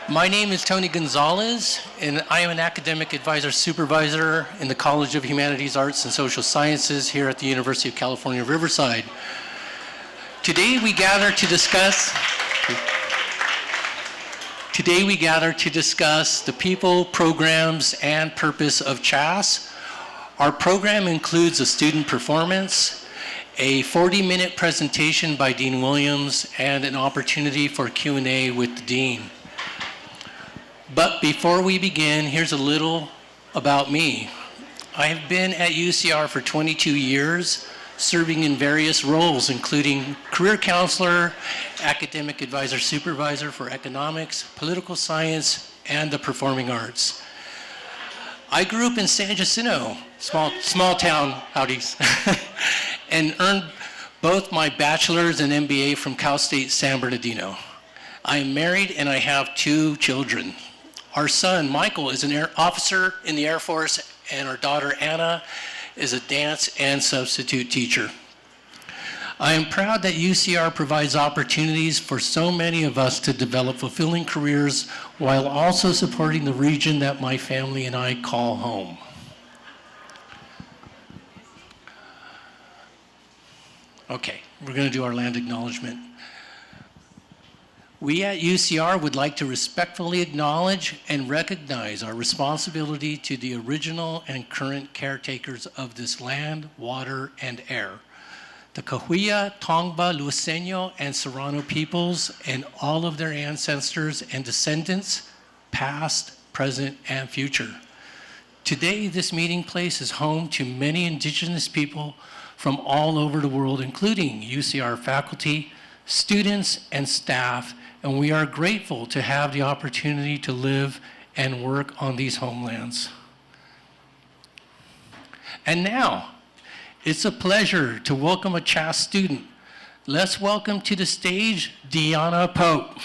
My name is Tony Gonzalez, and I am an academic advisor supervisor in the College of Humanities, Arts, and Social Sciences here at the University of California, Riverside. Today we gather to discuss the people, programs, and purpose of CHAS. Our program includes a student performance, a 40-minute presentation by Dean Williams, and an opportunity for Q&A with the Dean. But before we begin, here's a little about me. I have been at UCR for 22 years, serving in various roles, including career counselor, academic advisor supervisor for economics, political science, and the performing arts. I grew up in San Jacinto, small town, howdies, and earned both my bachelor's and MBA from Cal State San Bernardino. I am married and I have 2 children. Our son, Michael, is an officer in the Air Force, and our daughter, Anna, is a dance and substitute teacher. I am proud that UCR provides opportunities for so many of us to develop fulfilling careers while also supporting the region that my family and I call home. Okay, we're going to do our land acknowledgement. We at UCR would like to respectfully acknowledge and recognize our responsibility to the original and current caretakers of this land, water, and air, the Cahuilla, Tongva, Luiseño, and Serrano peoples, and all of their ancestors and descendants, past, present, and future. Today, this meeting place is home to many indigenous people from all over the world, including UCR faculty, students, and staff, and we are grateful to have the opportunity to live and work on these homelands. And now, it's a pleasure to welcome a CHAS student. Let's welcome to the stage, Deanna Pope.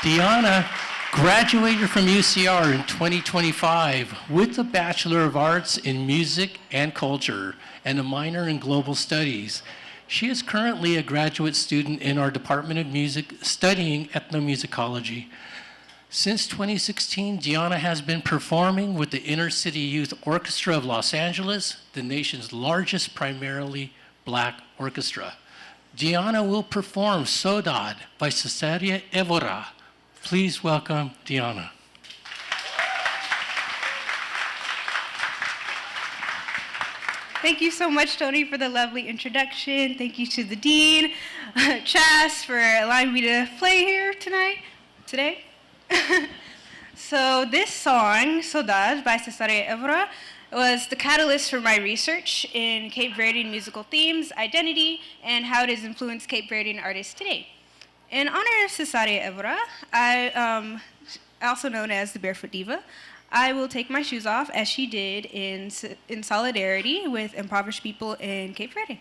Deanna graduated from UCR in 2025 with a Bachelor of Arts in Music and Culture and a minor in Global Studies. She is currently a graduate student in our Department of Music studying ethnomusicology. Since 2016, Deanna has been performing with the Inner City Youth Orchestra of Los Angeles, the nation's largest primarily Black orchestra. Deanna will perform Saudade by Cesaria Evora. Please welcome Deanna. Thank you so much, Tony, for the lovely introduction. Thank you to the Dean, CHAS, for allowing me to play here today. So this song, Saudade by Cesaria Evora, was the catalyst for my research in Cape Verdean musical themes, identity, and how it has influenced Cape Verdean artists today. In honor of Cesaria Evora, also known as the Barefoot Diva, I will take my shoes off as she did in solidarity with impoverished people in Cape Verde.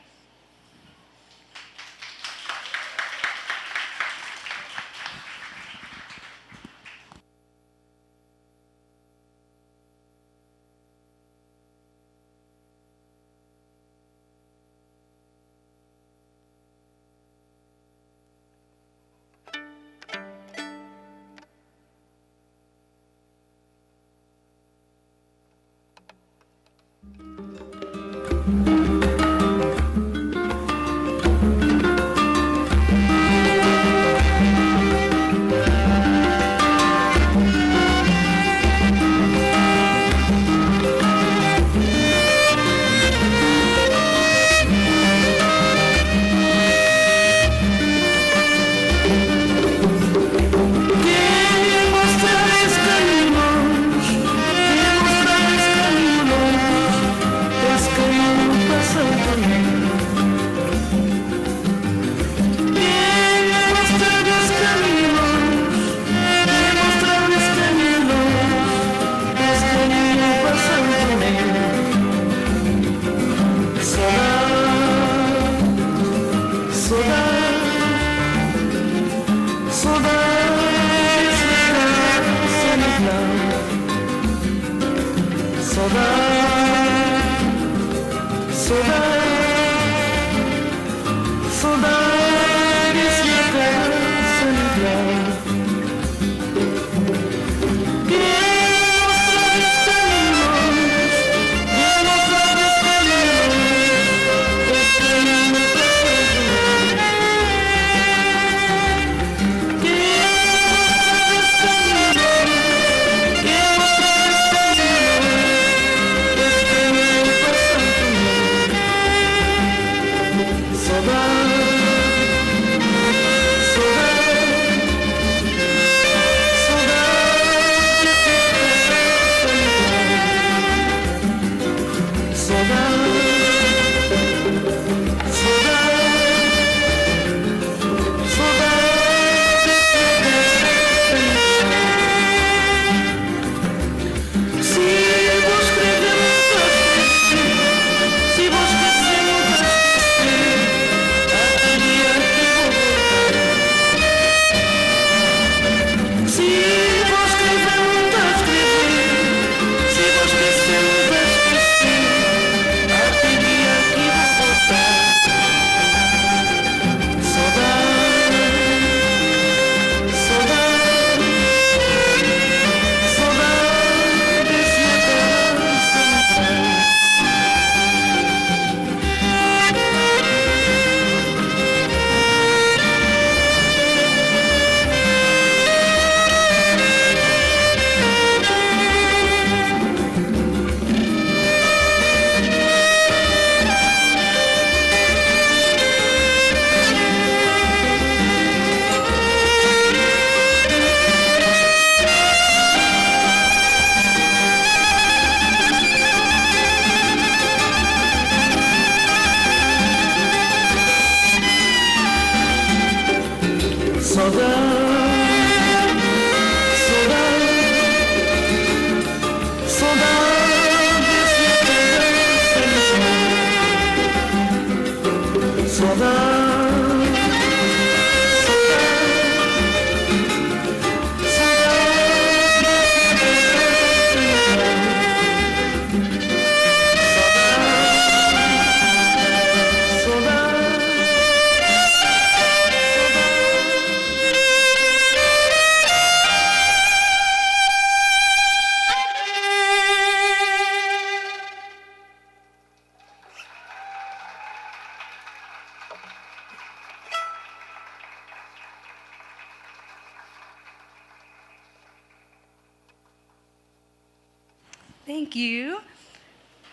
Thank you.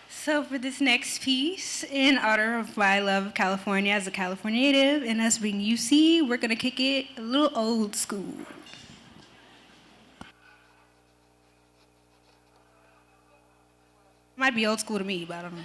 So for this next piece, in honor of my love of California as a California native and us being UC, we're gonna kick it a little old school. Might be old school to me, but I don't know.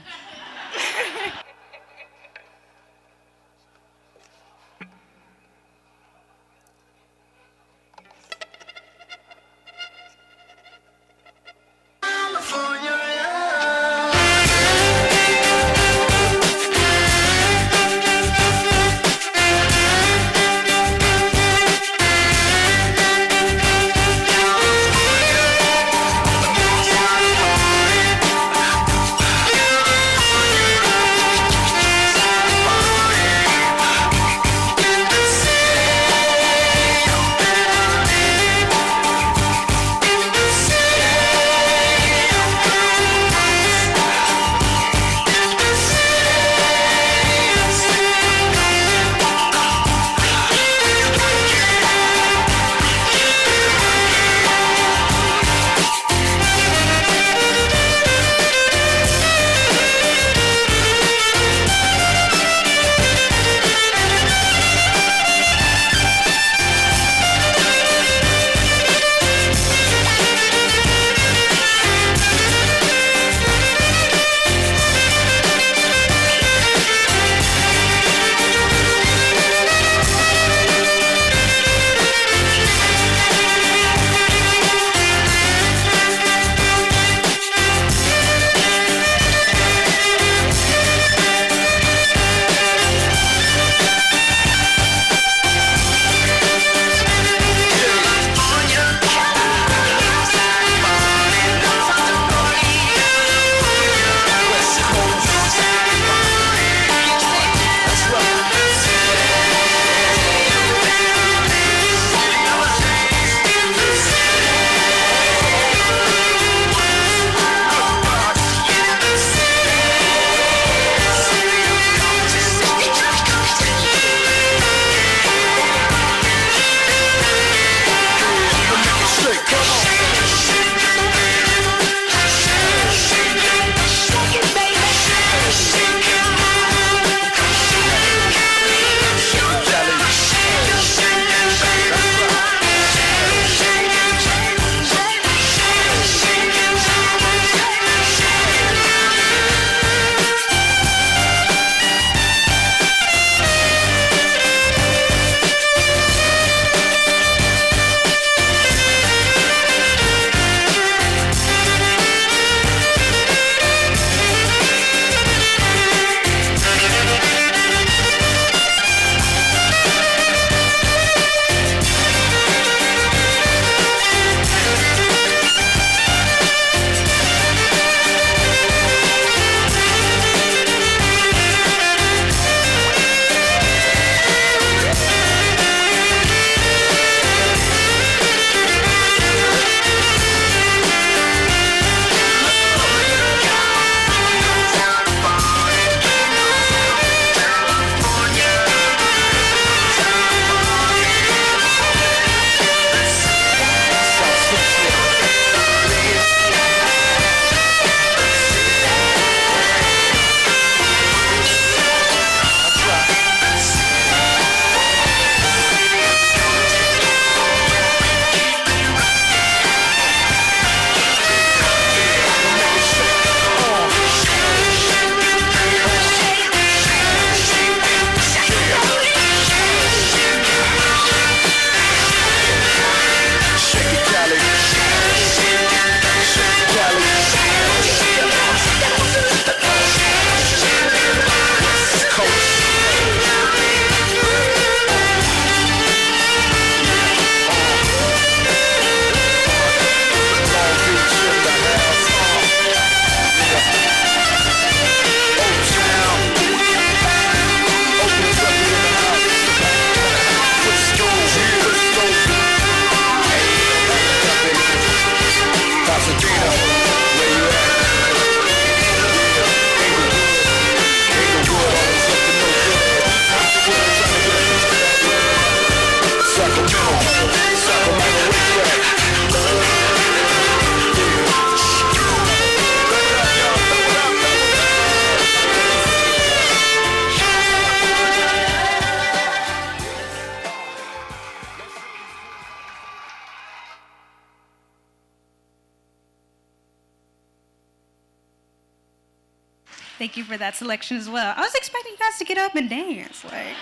Thank you for that selection as well. I was expecting you guys to get up and dance. Like,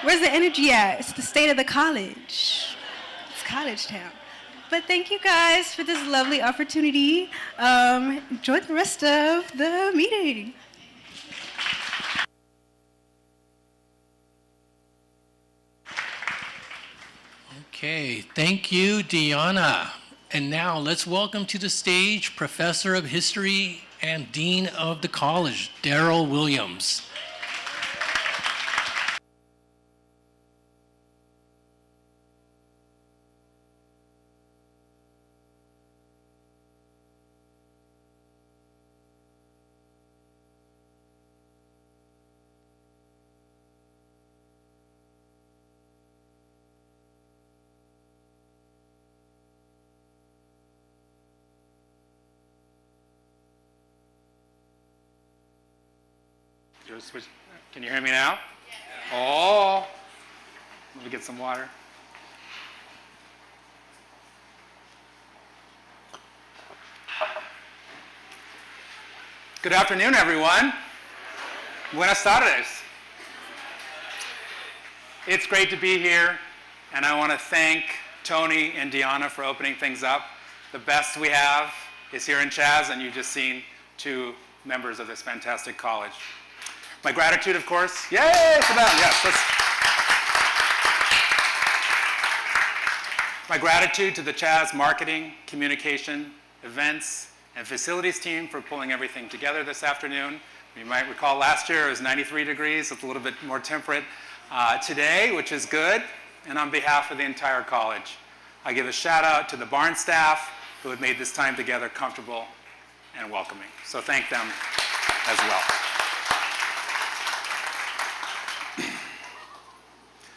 where's the energy at? It's the state of the college. It's college town. But thank you guys for this lovely opportunity. Enjoy the rest of the meeting. Okay, thank you, Deanna. And now let's welcome to the stage Professor of History and Dean of the College, Daryl Williams. Can you hear me now? Oh, let me get some water. Good afternoon, everyone. Buenas tardes. It's great to be here, and I want to thank Tony and Deanna for opening things up. The best we have is here in Chaz, and you've just seen two members of this fantastic college. My gratitude, of course, yay for them, yes. My gratitude to the Chaz marketing, communication, events, and facilities team for pulling everything together this afternoon. You might recall last year it was 93 degrees, it's a little bit more temperate today, which is good. And on behalf of the entire college, I give a shout out to the Barnes staff who have made this time together comfortable and welcoming. So thank them as well.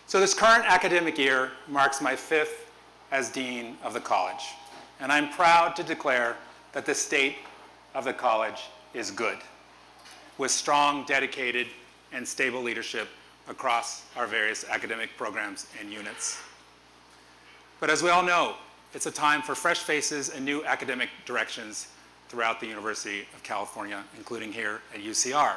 So this current academic year marks my 5th as Dean of the college, and I'm proud to declare that the state of the college is good, with strong, dedicated, and stable leadership across our various academic programs and units. But as we all know, it's a time for fresh faces and new academic directions throughout the University of California, including here at UCR.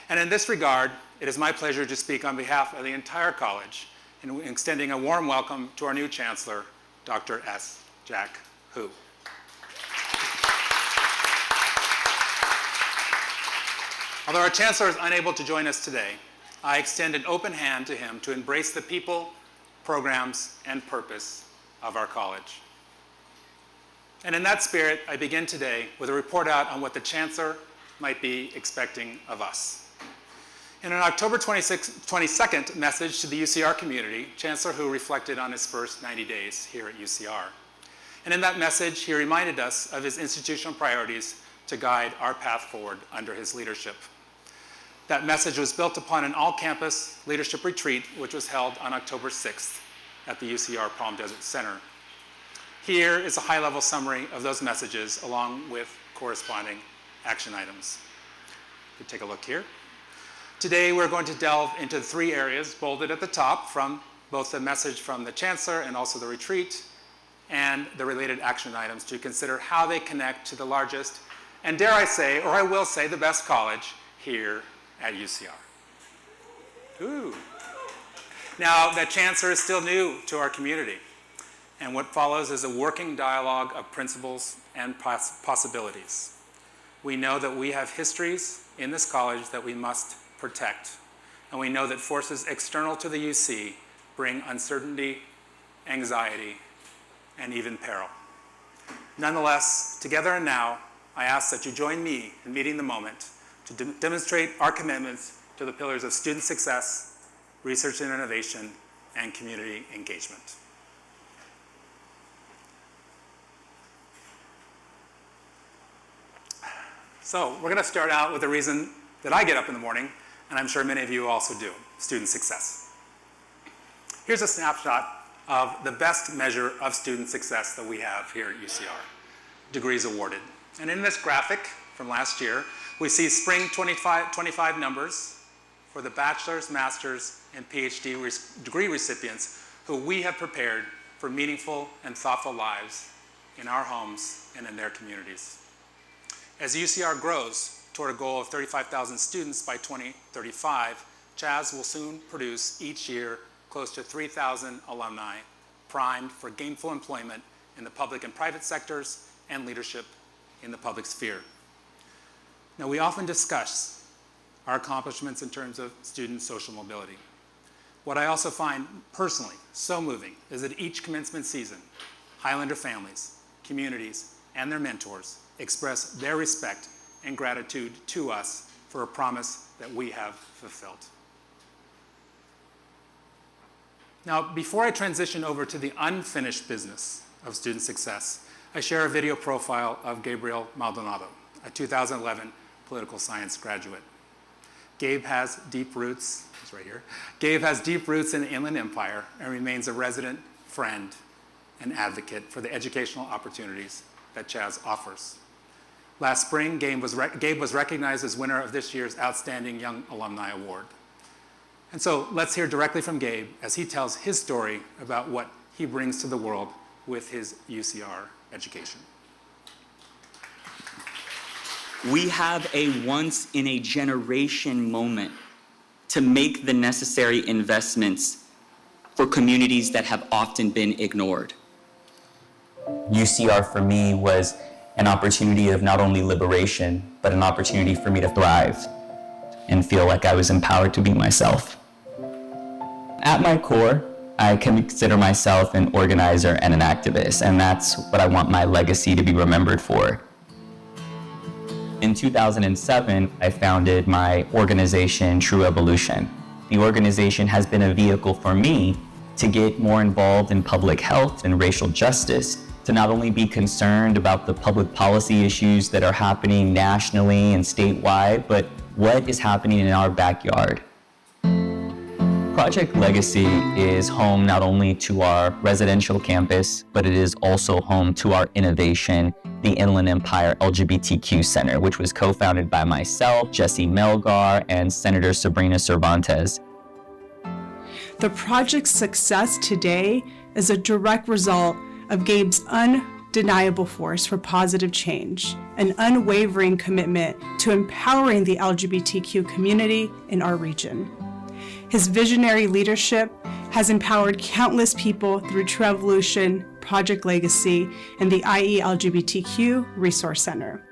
And in this regard, it is my pleasure to speak on behalf of the entire college in extending a warm welcome to our new Chancellor, Dr. S. Jack Hu. Although our Chancellor is unable to join us today, I extend an open hand to him to embrace the people, programs, and purpose of our college. And in that spirit, I begin today with a report out on what the Chancellor might be expecting of us. In an October 22nd message to the UCR community, Chancellor Hu reflected on his first 90 days here at UCR. And in that message, he reminded us of his institutional priorities to guide our path forward under his leadership. That message was built upon an all-campus leadership retreat, which was held on October 6th at the UCR Palm Desert Center. Here is a high-level summary of those messages along with corresponding action items. You take a look here. Today, we're going to delve into 3 areas bolded at the top from both the message from the Chancellor and also the retreat and the related action items to consider how they connect to the largest, and dare I say, or I will say, the best college here at UCR. Ooh. Now, the Chancellor is still new to our community, and what follows is a working dialogue of principles and possibilities. We know that we have histories in this college that we must protect, and we know that forces external to the UC bring uncertainty, anxiety, and even peril. Nonetheless, together and now, I ask that you join me in meeting the moment to demonstrate our commitments to the pillars of student success, research and innovation, and community engagement. So we're going to start out with the reason that I get up in the morning, and I'm sure many of you also do, student success. Here's a snapshot of the best measure of student success that we have here at UCR, degrees awarded. And in this graphic from last year, we see spring 25 numbers for the bachelor's, master's, and PhD degree recipients who we have prepared for meaningful and thoughtful lives in our homes and in their communities. As UCR grows, toward a goal of 35,000 students by 2035, Chas will soon produce each year close to 3,000 alumni primed for gainful employment in the public and private sectors and leadership in the public sphere. Now, we often discuss our accomplishments in terms of student social mobility. What I also find personally so moving is that each commencement season, Highlander families, communities, and their mentors express their respect and gratitude to us for a promise that we have fulfilled. Now, before I transition over to the unfinished business of student success, I share a video profile of Gabriel Maldonado, a 2011 political science graduate. Gabe has deep roots, he's right here. Gabe has deep roots in the Inland Empire and remains a resident, friend, and advocate for the educational opportunities that Chas offers. Last spring, Gabe was recognized as winner of this year's Outstanding Young Alumni Award. And so let's hear directly from Gabe as he tells his story about what he brings to the world with his UCR education. We have a once-in-a-generation moment to make the necessary investments for communities that have often been ignored. UCR for me was an opportunity of not only liberation, but an opportunity for me to thrive and feel like I was empowered to be myself. At my core, I can consider myself an organizer and an activist, and that's what I want my legacy to be remembered for. In 2007, I founded my organization, True Evolution. The organization has been a vehicle for me to get more involved in public health and racial justice, to not only be concerned about the public policy issues that are happening nationally and statewide, but what is happening in our backyard. Project Legacy is home not only to our residential campus, but it is also home to our innovation, the Inland Empire LGBTQ Center, which was co-founded by myself, Jesse Melgar, and Senator Sabrina Cervantes. The project's success today is a direct result of Gabe's undeniable force for positive change, an unwavering commitment to empowering the LGBTQ community in our region. His visionary leadership has empowered countless people through True Evolution, Project Legacy, and the IE LGBTQ Resource Center.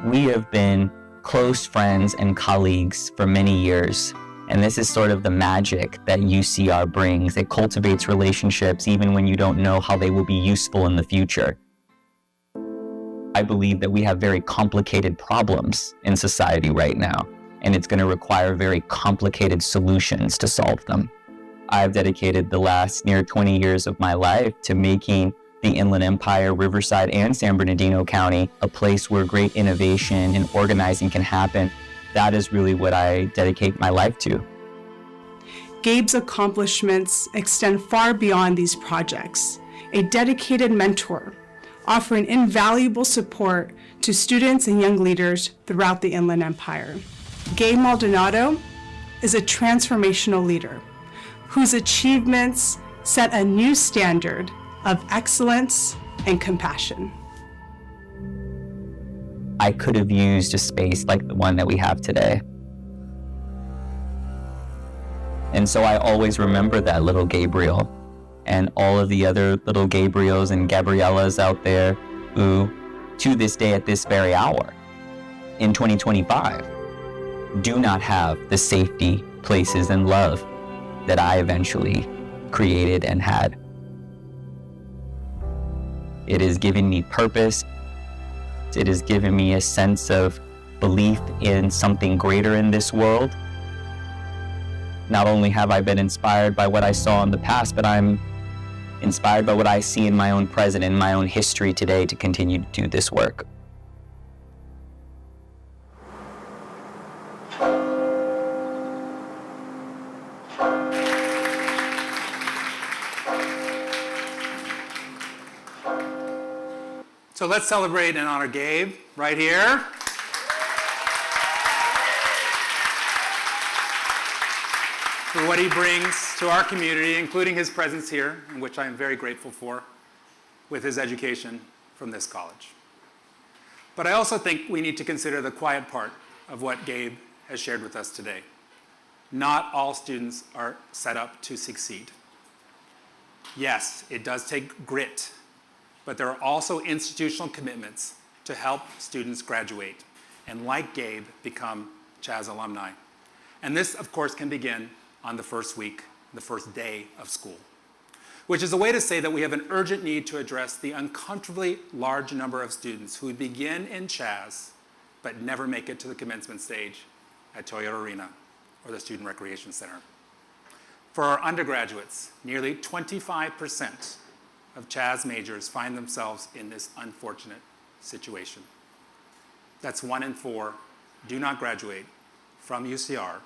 We have been close friends and colleagues for many years, and this is sort of the magic that UCR brings. It cultivates relationships even when you don't know how they will be useful in the future. I believe that we have very complicated problems in society right now, and it's going to require very complicated solutions to solve them. I've dedicated the last near 20 years of my life to making the Inland Empire, Riverside, and San Bernardino County a place where great innovation and organizing can happen. That is really what I dedicate my life to. Gabe's accomplishments extend far beyond these projects. A dedicated mentor, offering invaluable support to students and young leaders throughout the Inland Empire. Gabe Maldonado is a transformational leader whose achievements set a new standard of excellence and compassion. I could have used a space like the one that we have today. And so I always remember that little Gabriel and all of the other little Gabriels and Gabriellas out there who, to this day at this very hour, in 2025, do not have the safety, places, and love that I eventually created and had. It has given me purpose. It has given me a sense of belief in something greater in this world. Not only have I been inspired by what I saw in the past, but I'm inspired by what I see in my own present and my own history today to continue to do this work. So let's celebrate and honor Gabe right here. For what he brings to our community, including his presence here, in which I am very grateful for, with his education from this college. But I also think we need to consider the quiet part of what Gabe has shared with us today. Not all students are set up to succeed. Yes, it does take grit, but there are also institutional commitments to help students graduate and, like Gabe, become Chaz alumni. And this, of course, can begin on the first week, the first day of school, which is a way to say that we have an urgent need to address the uncomfortably large number of students who begin in Chaz but never make it to the commencement stage at Toyota Arena or the Student Recreation Center. For our undergraduates, nearly 25% of Chaz majors find themselves in this unfortunate situation. That's 1 in 4 do not graduate from UCR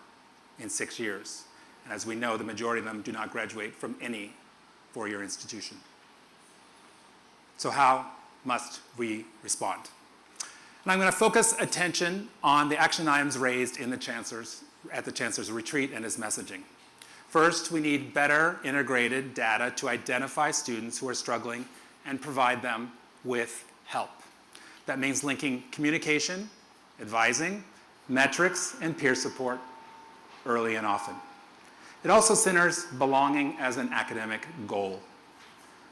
in 6 years. And as we know, the majority of them do not graduate from any four-year institution. So how must we respond? And I'm going to focus attention on the action items raised at the Chancellor's retreat and his messaging. First, we need better integrated data to identify students who are struggling and provide them with help. That means linking communication, advising, metrics, and peer support early and often. It also centers belonging as an academic goal.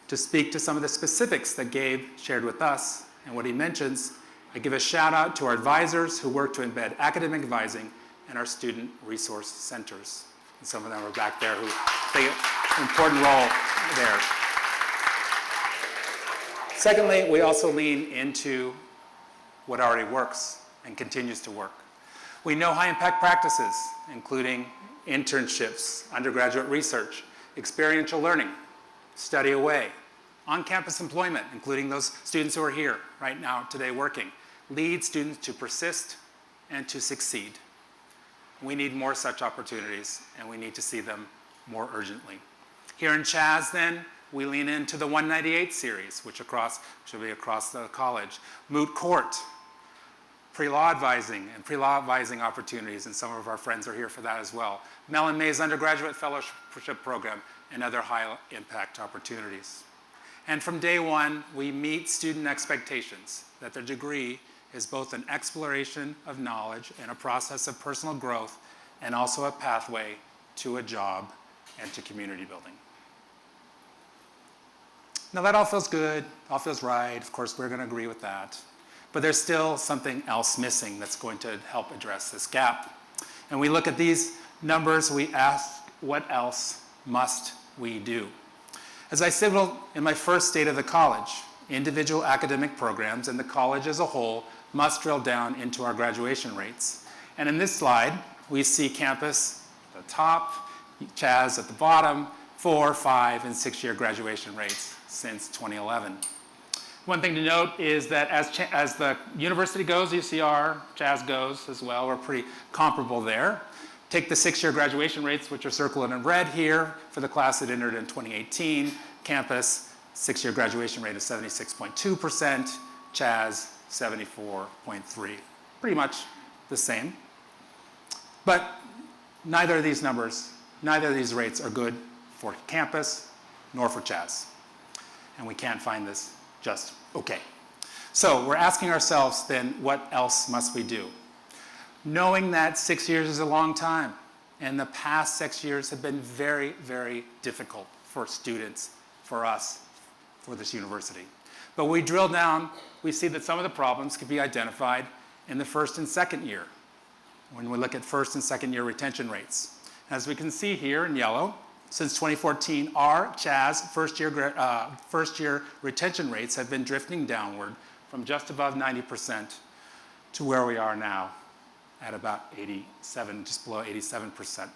To speak to some of the specifics that Gabe shared with us and what he mentions, I give a shout out to our advisors who work to embed academic advising in our student resource centers. And some of them are back there who play an important role there. Secondly, we also lean into what already works and continues to work. We know high impact practices, including internships, undergraduate research, experiential learning, study away, on-campus employment, including those students who are here right now today working, lead students to persist and to succeed. We need more such opportunities, and we need to see them more urgently. Here in Chaz, then, we lean into the 198 series, which should be across the college. Moot court, pre-law advising, and pre-law advising opportunities, and some of our friends are here for that as well. Mellon May's undergraduate fellowship program, and other high impact opportunities. And from day one, we meet student expectations that their degree is both an exploration of knowledge and a process of personal growth, and also a pathway to a job and to community building. Now that all feels good, all feels right. Of course, we're going to agree with that. But there's still something else missing that's going to help address this gap. And we look at these numbers, we ask, what else must we do? As I signaled in my first State of the College, individual academic programs and the college as a whole must drill down into our graduation rates. And in this slide, we see campus at the top, Chaz at the bottom, 4, 5, and 6-year graduation rates since 2011. One thing to note is that as the university goes, UCR, Chaz goes as well, we're pretty comparable there. Take the 6-year graduation rates, which are circled in red here, for the class that entered in 2018. Campus, 6-year graduation rate is 76.2%, Chaz, 74.3%. Pretty much the same. But neither of these numbers, neither of these rates are good for campus nor for Chaz. And we can't find this just okay. So we're asking ourselves then, what else must we do? Knowing that 6 years is a long time, and the past 6 years have been very, very difficult for students, for us, for this university. But when we drill down, we see that some of the problems can be identified in the first and second year, when we look at first and second year retention rates. As we can see here in yellow, since 2014, our Chaz first year retention rates have been drifting downward from just above 90% to where we are now at about 87, just below 87%.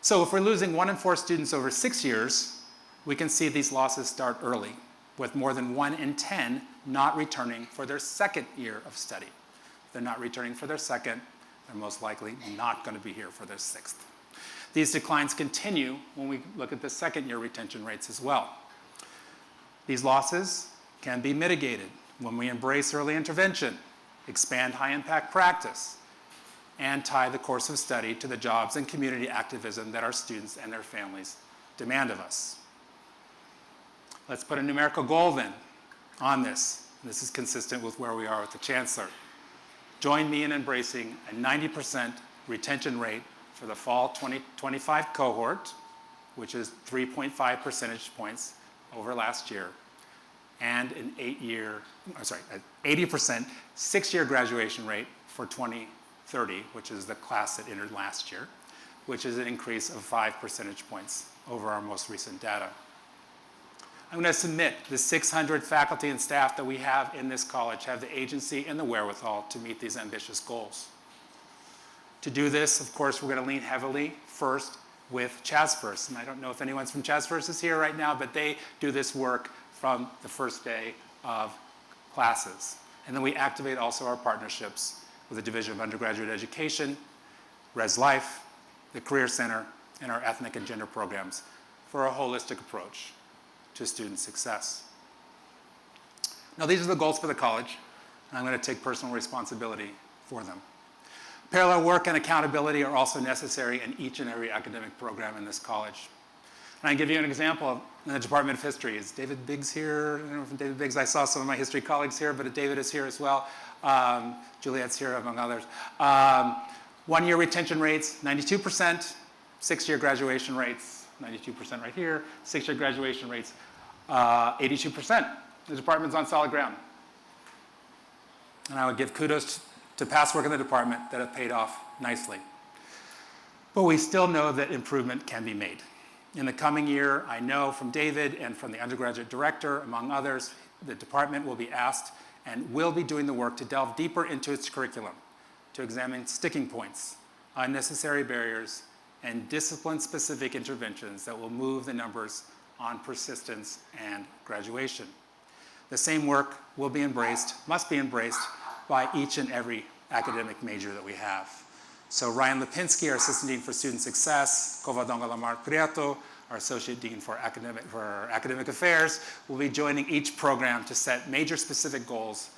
So if we're losing 1 in 4 students over 6 years, we can see these losses start early, with more than 1 in 10 not returning for their second year of study. If they're not returning for their second, they're most likely not going to be here for their sixth. These declines continue when we look at the second year retention rates as well. These losses can be mitigated when we embrace early intervention, expand high impact practice, and tie the course of study to the jobs and community activism that our students and their families demand of us. Let's put a numerical goal then on this. This is consistent with where we are with the Chancellor. join me in embracing a 90% retention rate for the fall 2025 cohort, which is 3.5 percentage points over last year, and an 80% six-year graduation rate for 2030, which is the class that entered last year, which is an increase of 5 percentage points over our most recent data. I'm going to submit the 600 faculty and staff that we have in this college have the agency and the wherewithal to meet these ambitious goals. To do this, of course, we're going to lean heavily first with Chas First. And I don't know if anyone's from Chas First is here right now, but they do this work from the first day of classes. And then we activate also our partnerships with the Division of Undergraduate Education, Res Life, the Career Center, and our ethnic and gender programs for a holistic approach to student success. Now, these are the goals for the college, and I'm going to take personal responsibility for them. Parallel work and accountability are also necessary in each and every academic program in this college. And I can give you an example in the Department of History. Is David Biggs here? I don't know from David Biggs. I saw some of my history colleagues here, but David is here as well. Juliet's here, among others. One-year retention rates, 92%. Six-year graduation rates, 92% right here. Six-year graduation rates, 82%. The department's on solid ground. And I would give kudos to past work in the department that have paid off nicely. But we still know that improvement can be made. In the coming year, I know from David and from the undergraduate director, among others, the department will be asked and will be doing the work to delve deeper into its curriculum, to examine sticking points, unnecessary barriers, and discipline-specific interventions that will move the numbers on persistence and graduation. The same work will be embraced, must be embraced by each and every academic major that we have. So Ryan Lipinski, our Assistant Dean for Student Success, Covadonga Lamar Prieto, our Associate Dean for Academic Affairs, will be joining each program to set major specific goals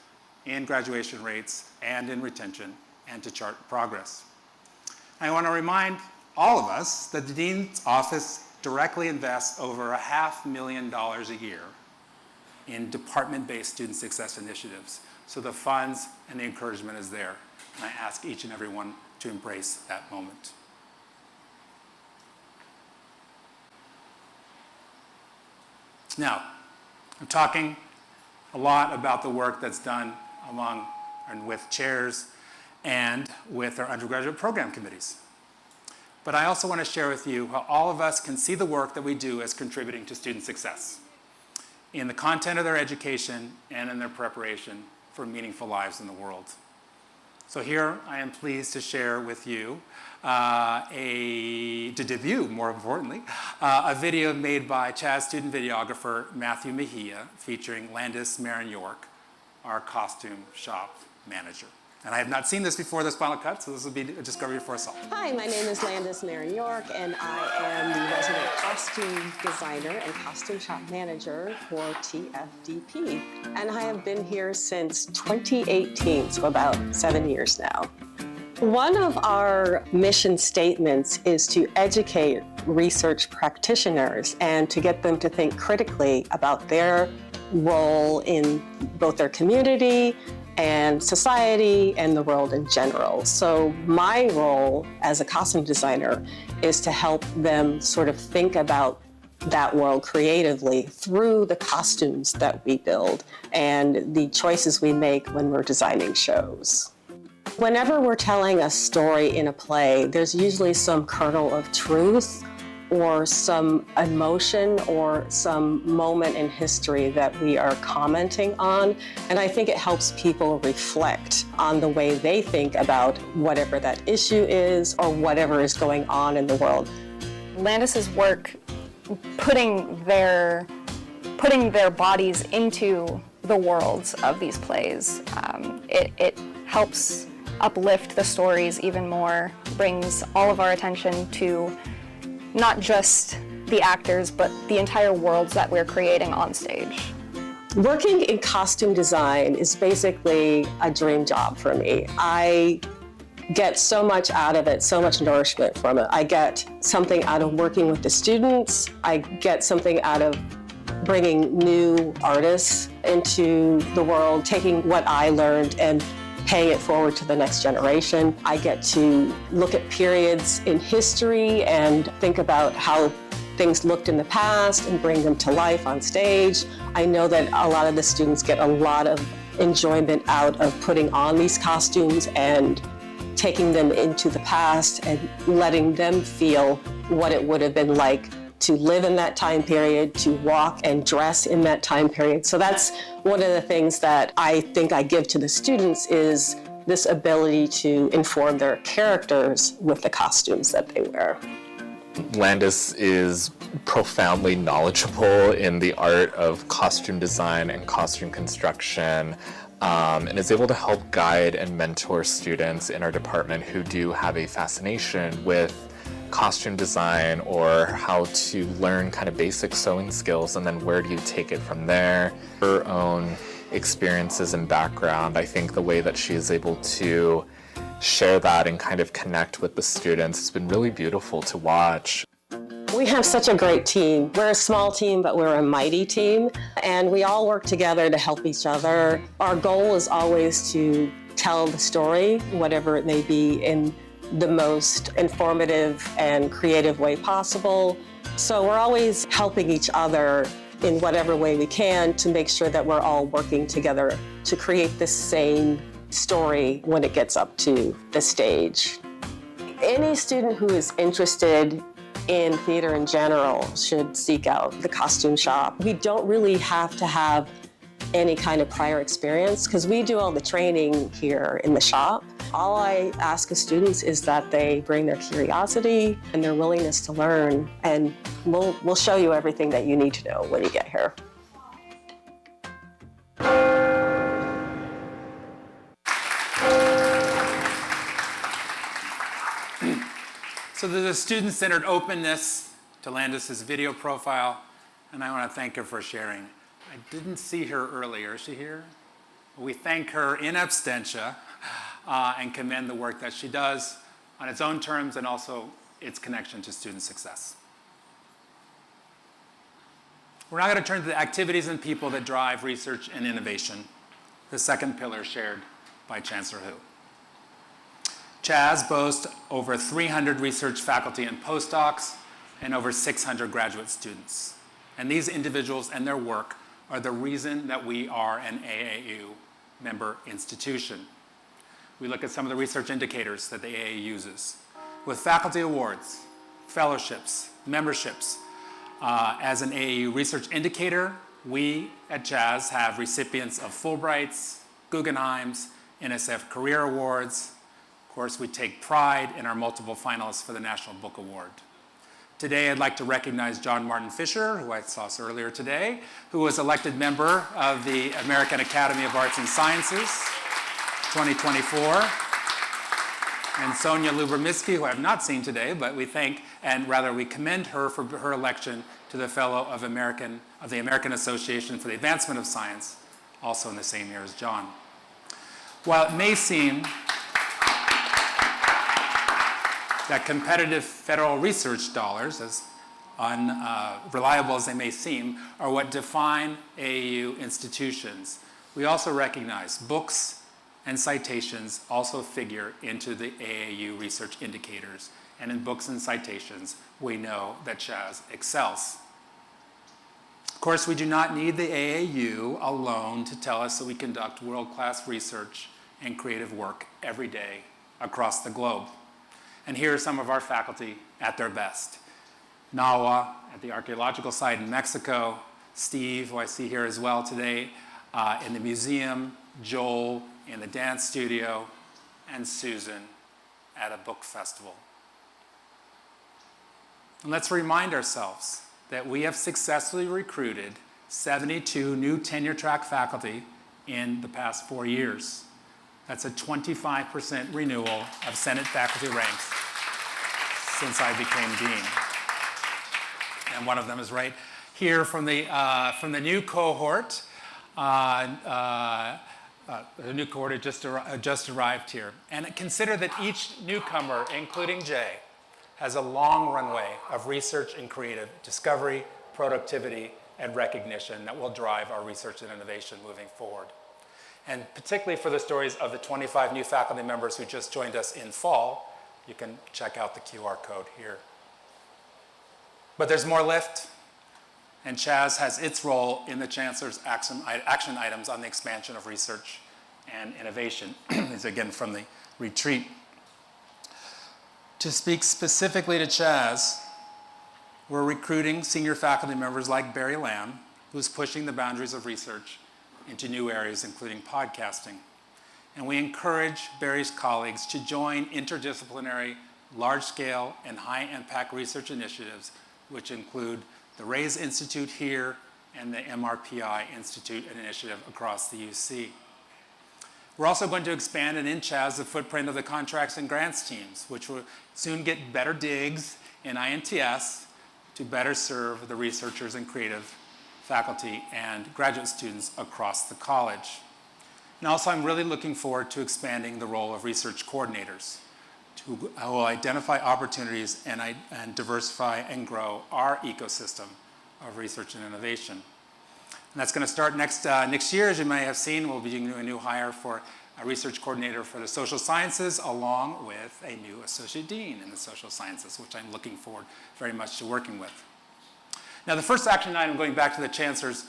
in graduation rates and in retention and to chart progress. I want to remind all of us that the Dean's Office directly invests over $500,000 a year in department-based student success initiatives. So the funds and the encouragement is there. And I ask each and every one to embrace that moment. Now, I'm talking a lot about the work that's done among and with chairs and with our undergraduate program committees. But I also want to share with you how all of us can see the work that we do as contributing to student success in the content of their education and in their preparation for meaningful lives in the world. So here I am pleased to share with you, to debut, more importantly, a video made by Chas student videographer Matthew Mejia featuring Landis Marin York, our costume shop manager. And I have not seen this before, this final cut, so this will be a discovery for us all. Hi, my name is Landis Marin York, and I am the resident costume designer and costume shop manager for TFDP. And I have been here since 2018, so about 7 years now. One of our mission statements is to educate research practitioners and to get them to think critically about their role in both their community and society and the world in general. So my role as a costume designer is to help them sort of think about that world creatively through the costumes that we build and the choices we make when we're designing shows. Whenever we're telling a story in a play, there's usually some kernel of truth or some emotion or some moment in history that we are commenting on. And I think it helps people reflect on the way they think about whatever that issue is or whatever is going on in the world. Landis's work, putting their bodies into the worlds of these plays, it helps uplift the stories even more, brings all of our attention to not just the actors, but the entire worlds that we're creating on stage. Working in costume design is basically a dream job for me. I get so much out of it, so much nourishment from it. I get something out of working with the students. I get something out of bringing new artists into the world, taking what I learned and paying it forward to the next generation. I get to look at periods in history and think about how things looked in the past and bring them to life on stage. I know that a lot of the students get a lot of enjoyment out of putting on these costumes and taking them into the past and letting them feel what it would have been like to live in that time period, to walk and dress in that time period. So that's one of the things that I think I give to the students is this ability to inform their characters with the costumes that they wear. Landis is profoundly knowledgeable in the art of costume design and costume construction, and is able to help guide and mentor students in our department who do have a fascination with costume design or how to learn kind of basic sewing skills, and then where do you take it from there. Her own experiences and background, I think the way that she is able to share that and kind of connect with the students has been really beautiful to watch. We have such a great team. We're a small team, but we're a mighty team, and we all work together to help each other. Our goal is always to tell the story, whatever it may be, in the most informative and creative way possible. So we're always helping each other in whatever way we can to make sure that we're all working together to create the same story when it gets up to the stage. Any student who is interested in theater in general should seek out the costume shop. We don't really have to have any kind of prior experience because we do all the training here in the shop. All I ask of students is that they bring their curiosity and their willingness to learn, and we'll show you everything that you need to know when you get here. So there's a student-centered openness to Landis's video profile, and I want to thank her for sharing. I didn't see her earlier. Is she here? We thank her in absentia and commend the work that she does on its own terms and also its connection to student success. We're now going to turn to the activities and people that drive research and innovation, the second pillar shared by Chancellor Hu. CHAS boasts over 300 research faculty and postdocs and over 600 graduate students. And these individuals and their work are the reason that we are an AAU member institution. We look at some of the research indicators that the AAU uses. With faculty awards, fellowships, memberships, as an AAU research indicator, we at CHAS have recipients of Fulbrights, Guggenheims, NSF Career Awards. Of course, we take pride in our multiple finalists for the National Book Award. Today, I'd like to recognize John Martin Fisher, who I saw earlier today, who was elected member of the American Academy of Arts and Sciences 2024. And Sonia Lubermisky, who I have not seen today, but we thank, and rather we commend her for her election to the Fellow of the American Association for the Advancement of Science, also in the same year as John. While it may seem that competitive federal research dollars, as unreliable as they may seem, are what define AAU institutions, we also recognize books and citations also figure into the AAU research indicators. And in books and citations, we know that CHAS excels. Of course, we do not need the AAU alone to tell us that we conduct world-class research and creative work every day across the globe. And here are some of our faculty at their best. Nawa at the archaeological site in Mexico, Steve, who I see here as well today, in the museum, Joel in the dance studio, and Susan at a book festival. And let's remind ourselves that we have successfully recruited 72 new tenure-track faculty in the past 4 years. That's a 25% renewal of Senate faculty ranks since I became dean. And one of them is right here from the new cohort. The new cohort had just arrived here. And consider that each newcomer, including Jay, has a long runway of research and creative discovery, productivity, and recognition that will drive our research and innovation moving forward. And particularly for the stories of the 25 new faculty members who just joined us in fall, you can check out the QR code here. But there's more lift, and Chaz has its role in the Chancellor's action items on the expansion of research and innovation. These are again from the retreat. To speak specifically to Chaz, we're recruiting senior faculty members like Barry Lamb, who's pushing the boundaries of research into new areas, including podcasting. And we encourage Barry's colleagues to join interdisciplinary, large-scale, and high-impact research initiatives, which include the RAISE Institute here and the MRPI Institute, an initiative across the UC. We're also going to expand and in Chaz the footprint of the contracts and grants teams, which will soon get better digs in INTS to better serve the researchers and creative faculty and graduate students across the college. And also, I'm really looking forward to expanding the role of research coordinators who will identify opportunities and diversify and grow our ecosystem of research and innovation. And that's going to start next year. As you may have seen, we'll be doing a new hire for a research coordinator for the social sciences, along with a new associate dean in the social sciences, which I'm looking forward very much to working with. Now, the first action item, going back to the Chancellor's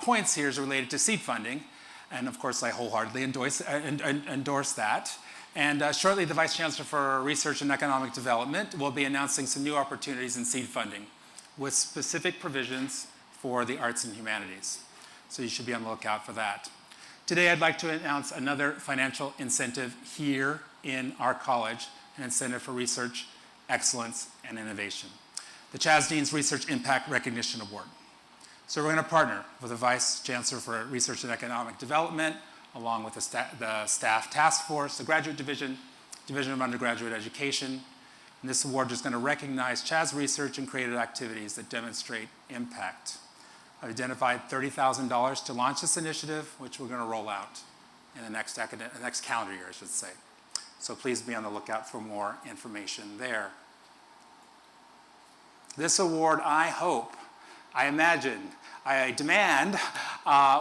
points here, is related to seed funding. And of course, I wholeheartedly endorse that. And shortly, the Vice Chancellor for Research and Economic Development will be announcing some new opportunities in seed funding with specific provisions for the arts and humanities. So you should be on the lookout for that. Today, I'd like to announce another financial incentive here in our college, an incentive for research, excellence, and innovation. The Chaz Dean's Research Impact Recognition Award. So we're going to partner with the Vice Chancellor for Research and Economic Development, along with the staff task force, the Graduate Division, Division of Undergraduate Education. And this award is going to recognize Chaz research and creative activities that demonstrate impact. I've identified $30,000 to launch this initiative, which we're going to roll out in the next calendar year, I should say. So please be on the lookout for more information there. This award, I hope, I imagine, I demand,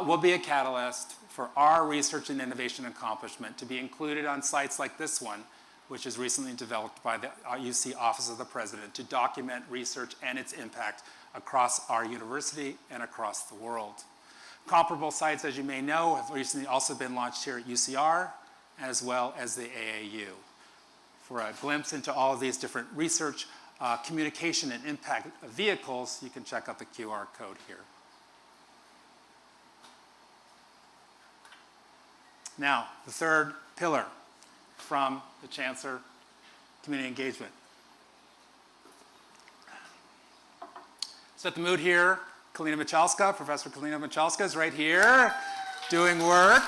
will be a catalyst for our research and innovation accomplishment to be included on sites like this one, which is recently developed by the UC Office of the President to document research and its impact across our university and across the world. Comparable sites, as you may know, have recently also been launched here at UCR, as well as the AAU. For a glimpse into all of these different research, communication, and impact vehicles, you can check out the QR code here. Now, the third pillar from the Chancellor, community engagement. Set the mood here. Kalina Michalska, Professor Kalina Michalska is right here doing work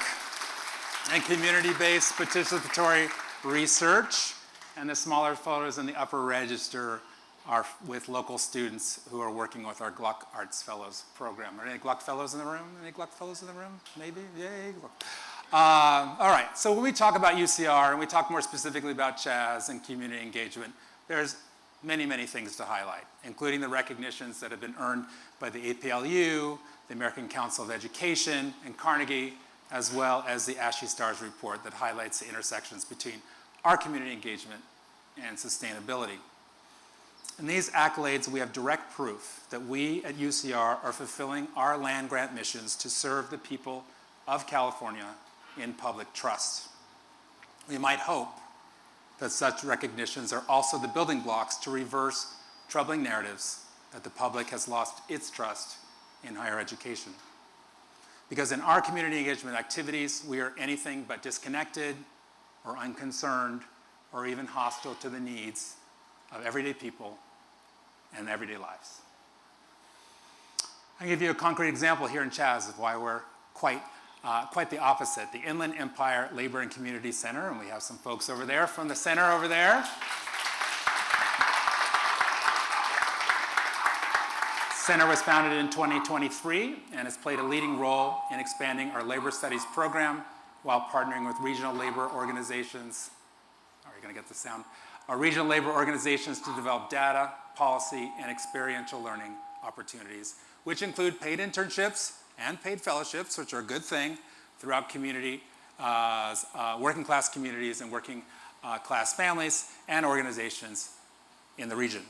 and community-based participatory research. And the smaller photos in the upper register are with local students who are working with our Gluck Arts Fellows program. Are there any Gluck Fellows in the room? Any Gluck Fellows in the room? Maybe? Yay. All right, so when we talk about UCR and we talk more specifically about Chaz and community engagement, there's many, many things to highlight, including the recognitions that have been earned by the APLU, the American Council of Education, and Carnegie, as well as the ASHE Stars report that highlights the intersections between our community engagement and sustainability. In these accolades, we have direct proof that we at UCR are fulfilling our land grant missions to serve the people of California in public trust. We might hope that such recognitions are also the building blocks to reverse troubling narratives that the public has lost its trust in higher education. Because in our community engagement activities, we are anything but disconnected or unconcerned or even hostile to the needs of everyday people and everyday lives. I'll give you a concrete example here in Chaz of why we're quite the opposite. The Inland Empire Labor and Community Center, and we have some folks over there from the center over there. Center was founded in 2023 and has played a leading role in expanding our labor studies program while partnering with regional labor organizations. Are you going to get the sound? Our regional labor organizations to develop data, policy, and experiential learning opportunities, which include paid internships and paid fellowships, which are a good thing, throughout working class communities and working class families and organizations in the region.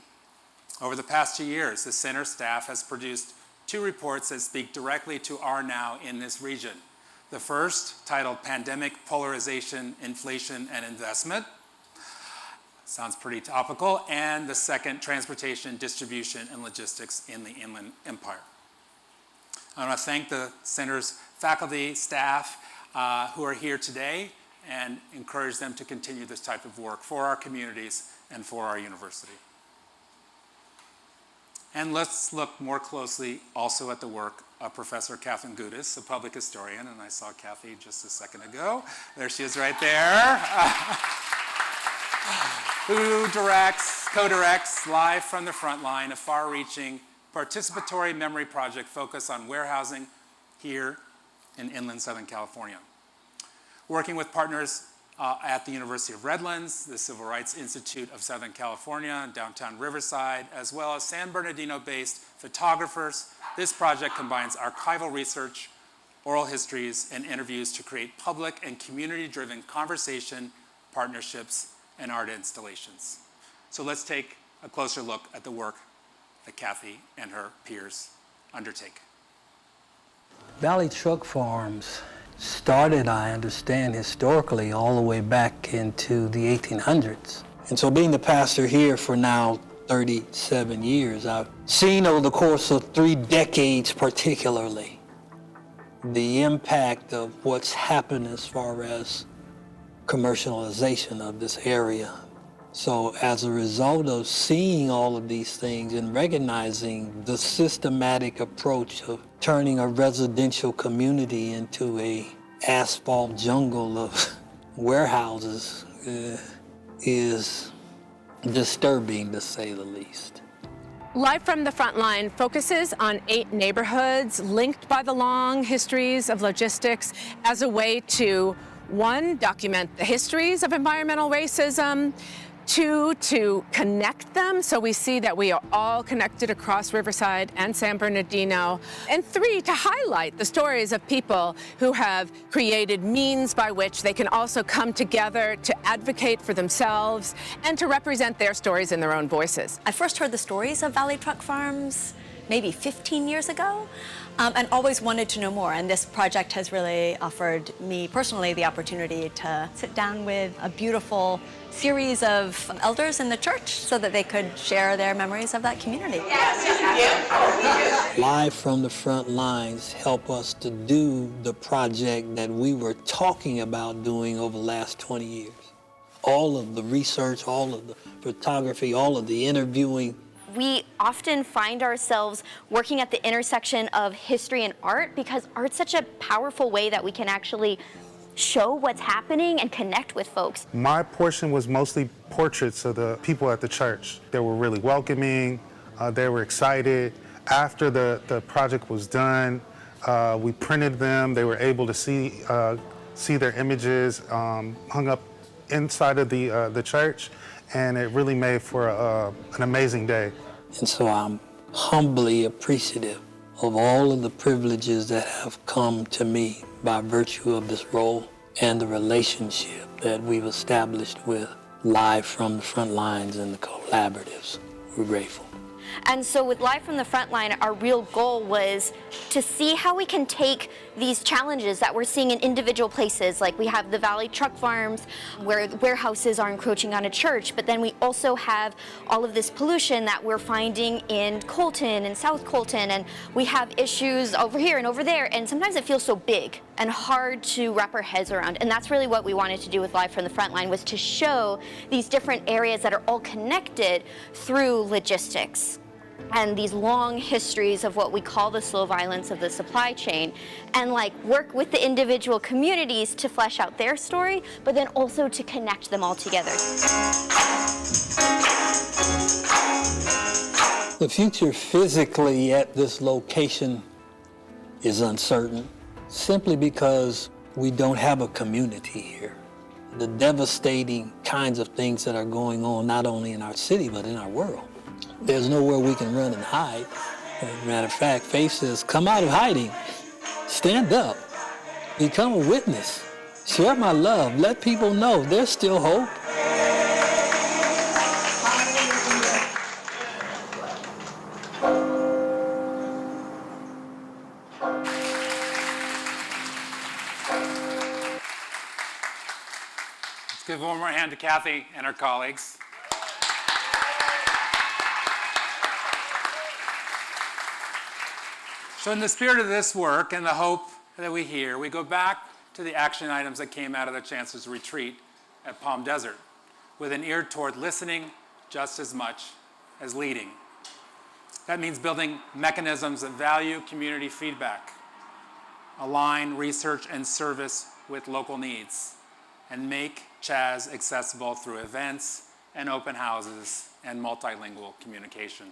Over the past 2 years, the center staff has produced 2 reports that speak directly to our now in this region. The first, titled Pandemic, Polarization, Inflation, and Investment. Sounds pretty topical. And the second, Transportation, Distribution, and Logistics in the Inland Empire. I want to thank the center's faculty, staff who are here today and encourage them to continue this type of work for our communities and for our university. And let's look more closely also at the work of Professor Catherine Gudis, a public historian, and I saw Kathy just a second ago. There she is right there. Who co-directs Live from the Frontline, a far-reaching participatory memory project focused on warehousing here in inland Southern California. Working with partners at the University of Redlands, the Civil Rights Institute of Southern California, downtown Riverside, as well as San Bernardino-based photographers, this project combines archival research, oral histories, and interviews to create public and community-driven conversation, partnerships, and art installations. So let's take a closer look at the work that Kathy and her peers undertake. Valley Truck Farms started, I understand, historically all the way back into the 1800s. And so being the pastor here for now 37 years, I've seen over the course of 3 decades particularly, the impact of what's happened as far as commercialization of this area. So as a result of seeing all of these things and recognizing the systematic approach of turning a residential community into a asphalt jungle of warehouses is disturbing, to say the least. Live from the Frontline focuses on 8 neighborhoods linked by the long histories of logistics as a way to, 1, document the histories of environmental racism, 2, to connect them so we see that we are all connected across Riverside and San Bernardino, and 3, to highlight the stories of people who have created means by which they can also come together to advocate for themselves and to represent their stories in their own voices. I first heard the stories of Valley Truck Farms maybe 15 years ago, and always wanted to know more. And this project has really offered me personally the opportunity to sit down with a beautiful series of elders in the church so that they could share their memories of that community. Live from the Front Lines help us to do the project that we were talking about doing over the last 20 years. All of the research, all of the photography, all of the interviewing. We often find ourselves working at the intersection of history and art because art's such a powerful way that we can actually show what's happening and connect with folks. My portion was mostly portraits of the people at the church. They were really welcoming, they were excited. After the project was done, we printed them. They were able to see their images hung up inside of the church, and it really made for an amazing day. And so I'm humbly appreciative of all of the privileges that have come to me by virtue of this role and the relationship that we've established with Live from the Front Lines and the collaboratives. We're grateful. And so with Live from the Frontline, our real goal was to see how we can take these challenges that we're seeing in individual places, like we have the Valley Truck Farms where warehouses are encroaching on a church, but then we also have all of this pollution that we're finding in Colton and South Colton, and we have issues over here and over there, and sometimes it feels so big and hard to wrap our heads around. And that's really what we wanted to do with Live from the Frontline, was to show these different areas that are all connected through logistics and these long histories of what we call the slow violence of the supply chain, and like work with the individual communities to flesh out their story, but then also to connect them all together. The future physically at this location is uncertain, simply because we don't have a community here. The devastating kinds of things that are going on, not only in our city, but in our world. There's nowhere we can run and hide. As a matter of fact, Faith says, come out of hiding, stand up. Become a witness. Share my love. Let people know there's still hope. Let's give one more hand to Kathy and her colleagues. So in the spirit of this work and the hope that we hear, we go back to the action items that came out of the Chancellor's retreat at Palm Desert, with an ear toward listening just as much as leading. That means building mechanisms that value community feedback, align research and service with local needs, and make Chaz accessible through events and open houses and multilingual communication.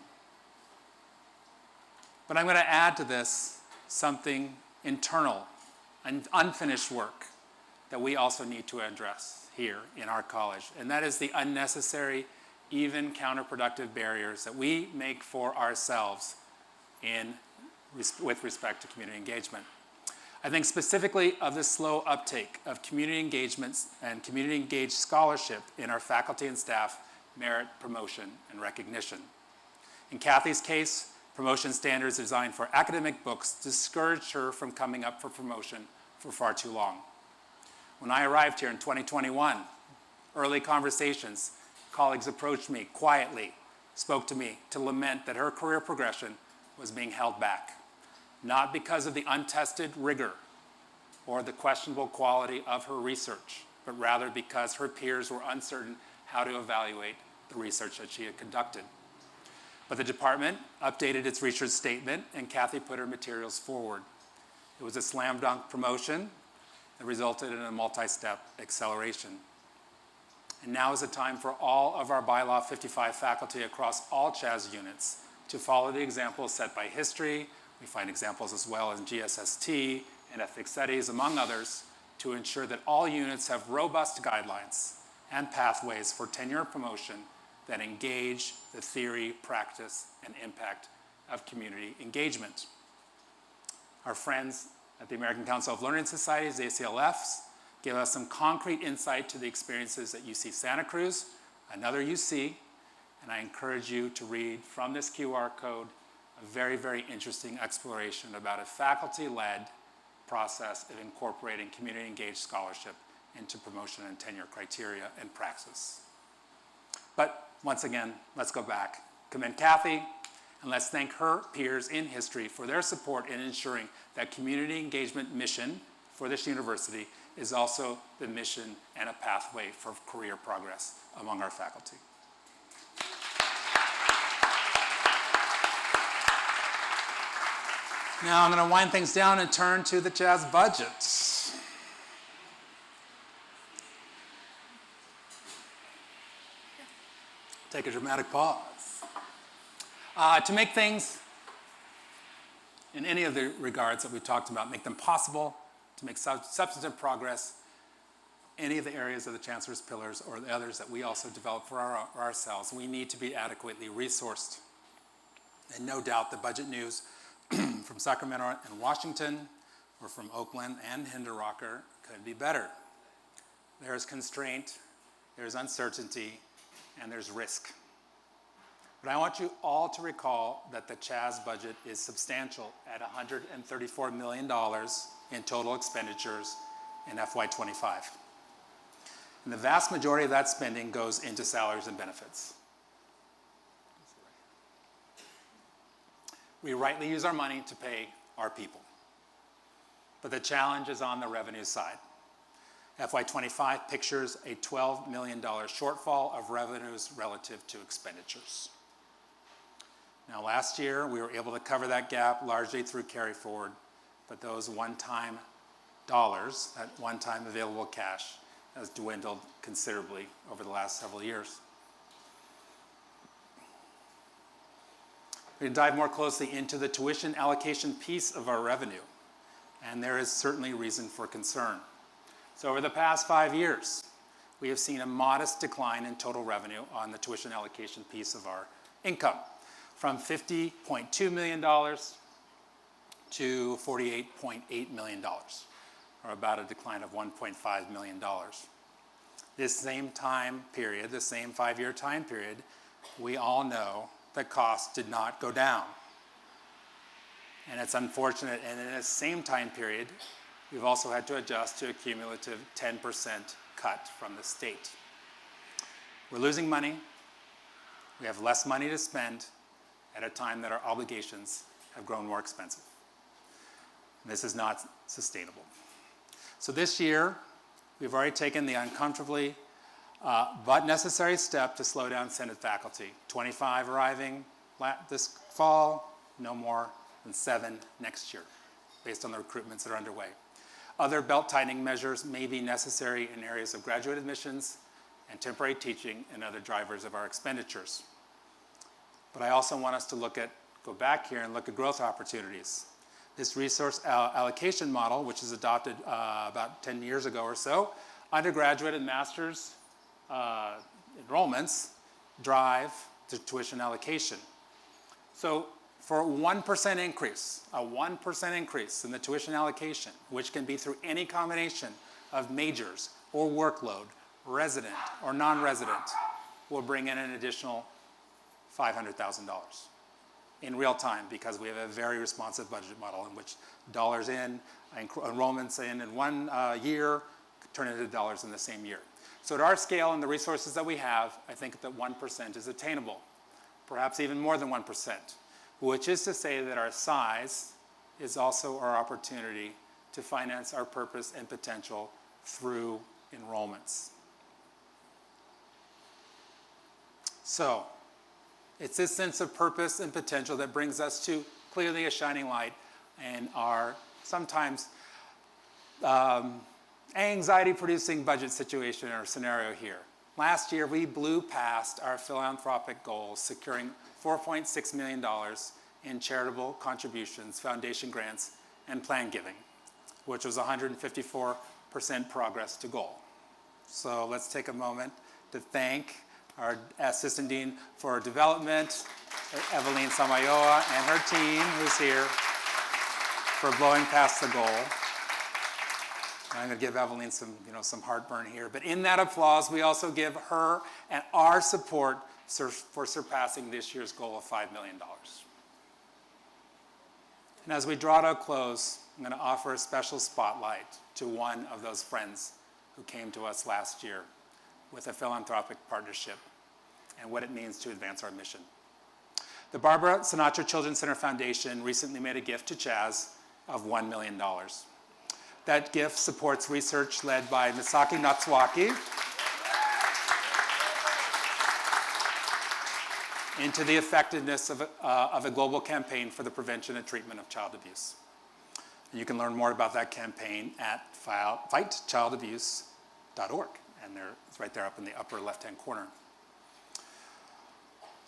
But I'm going to add to this something internal and unfinished work that we also need to address here in our college, and that is the unnecessary, even counterproductive barriers that we make for ourselves with respect to community engagement. I think specifically of the slow uptake of community engagements and community engaged scholarship in our faculty and staff merit promotion and recognition. In Kathy's case, promotion standards designed for academic books discouraged her from coming up for promotion for far too long. When I arrived here in 2021, early conversations, colleagues approached me quietly, spoke to me to lament that her career progression was being held back, not because of the untested rigor or the questionable quality of her research, but rather because her peers were uncertain how to evaluate the research that she had conducted. But the department updated its research statement, and Kathy put her materials forward. It was a slam dunk promotion that resulted in a multi-step acceleration. And now is the time for all of our Bylaw 55 faculty across all Chaz units to follow the examples set by history. We find examples as well in GSST and ethnic studies, among others, to ensure that all units have robust guidelines and pathways for tenure and promotion that engage the theory, practice, and impact of community engagement. Our friends at the American Council of Learning Societies, the ACLFs, give us some concrete insight to the experiences at UC Santa Cruz, another UC, and I encourage you to read from this QR code a very, very interesting exploration about a faculty-led process of incorporating community-engaged scholarship into promotion and tenure criteria and praxis. But once again, let's go back. Commend Kathy, and let's thank her peers in history for their support in ensuring that community engagement mission for this university is also the mission and a pathway for career progress among our faculty. Now I'm going to wind things down and turn to the Chaz budget. Take a dramatic pause. To make things, in any of the regards that we talked about, make them possible, to make substantive progress, any of the areas of the Chancellor's pillars or the others that we also develop for ourselves, we need to be adequately resourced. And no doubt the budget news from Sacramento and Washington, or from Oakland and Hinder Rocker, could be better. There is constraint, there's uncertainty, and there's risk. But I want you all to recall that the Chaz budget is substantial at $134 million in total expenditures in FY25. And the vast majority of that spending goes into salaries and benefits. We rightly use our money to pay our people. But the challenge is on the revenue side. FY25 pictures a $12 million shortfall of revenues relative to expenditures. Now, last year, we were able to cover that gap largely through carry forward, but those one-time dollars, that one-time available cash, has dwindled considerably over the last several years. We can dive more closely into the tuition allocation piece of our revenue, and there is certainly reason for concern. So over the past 5 years, we have seen a modest decline in total revenue on the tuition allocation piece of our income, from $50.2 million to $48.8 million. or about a decline of $1.5 million. This same time period, the same 5-year time period, we all know that costs did not go down. And it's unfortunate, and in the same time period, we've also had to adjust to a cumulative 10% cut from the state. We're losing money. We have less money to spend at a time that our obligations have grown more expensive. And this is not sustainable. So this year, we've already taken the uncomfortably but necessary step to slow down Senate faculty. 25 arriving this fall, no more than 7 next year, based on the recruitments that are underway. Other belt-tightening measures may be necessary in areas of graduate admissions and temporary teaching and other drivers of our expenditures. But I also want us to go back here and look at growth opportunities. This resource allocation model, which was adopted about 10 years ago or so, undergraduate and master's enrollments drive to tuition allocation. So for a 1% increase in the tuition allocation, which can be through any combination of majors or workload, resident or non-resident, will bring in an additional $500,000 in real time, because we have a very responsive budget model in which dollars in, enrollments in one year turn into dollars in the same year. So at our scale and the resources that we have, I think that 1% is attainable, perhaps even more than 1%, which is to say that our size is also our opportunity to finance our purpose and potential through enrollments. So it's this sense of purpose and potential that brings us to clearly a shining light in our sometimes anxiety-producing budget situation or scenario here. Last year, we blew past our philanthropic goals, securing $4.6 million in charitable contributions, foundation grants, and plan giving, which was 154% progress to goal. So let's take a moment to thank our Assistant Dean for Development, Eveline Samayoa, and her team, who's here, for blowing past the goal. I'm going to give Eveline some heartburn here. But in that applause, we also give her and our support for surpassing this year's goal of $5 million. And as we draw to a close, I'm going to offer a special spotlight to one of those friends who came to us last year with a philanthropic partnership and what it means to advance our mission. The Barbara Sinatra Children's Center Foundation recently made a gift to Chaz of $1 million. That gift supports research led by Misaki Natsuaki into the effectiveness of a global campaign for the prevention and treatment of child abuse. And you can learn more about that campaign at fightchildabuse.org, and it's right there up in the upper left-hand corner.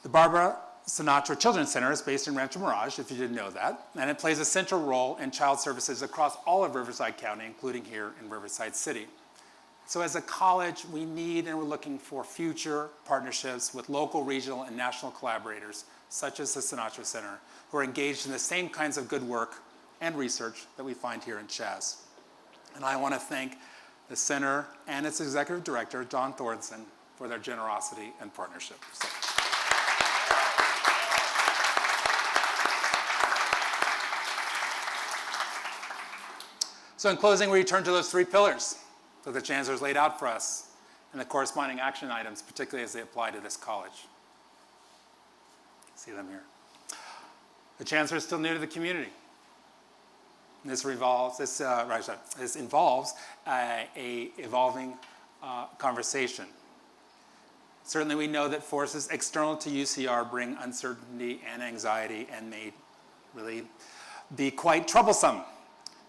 The Barbara Sinatra Children's Center is based in Rancho Mirage, if you didn't know that, and it plays a central role in child services across all of Riverside County, including here in Riverside City. So as a college, we need and we're looking for future partnerships with local, regional, and national collaborators, such as the Sinatra Center, who are engaged in the same kinds of good work and research that we find here in Chaz. And I want to thank the center and its executive director, John Thornton, for their generosity and partnership. So in closing, we return to those 3 pillars that the chancellor's laid out for us and the corresponding action items, particularly as they apply to this college. See them here. The chancellor is still new to the community. This involves a evolving conversation. Certainly we know that forces external to UCR bring uncertainty and anxiety and may really be quite troublesome.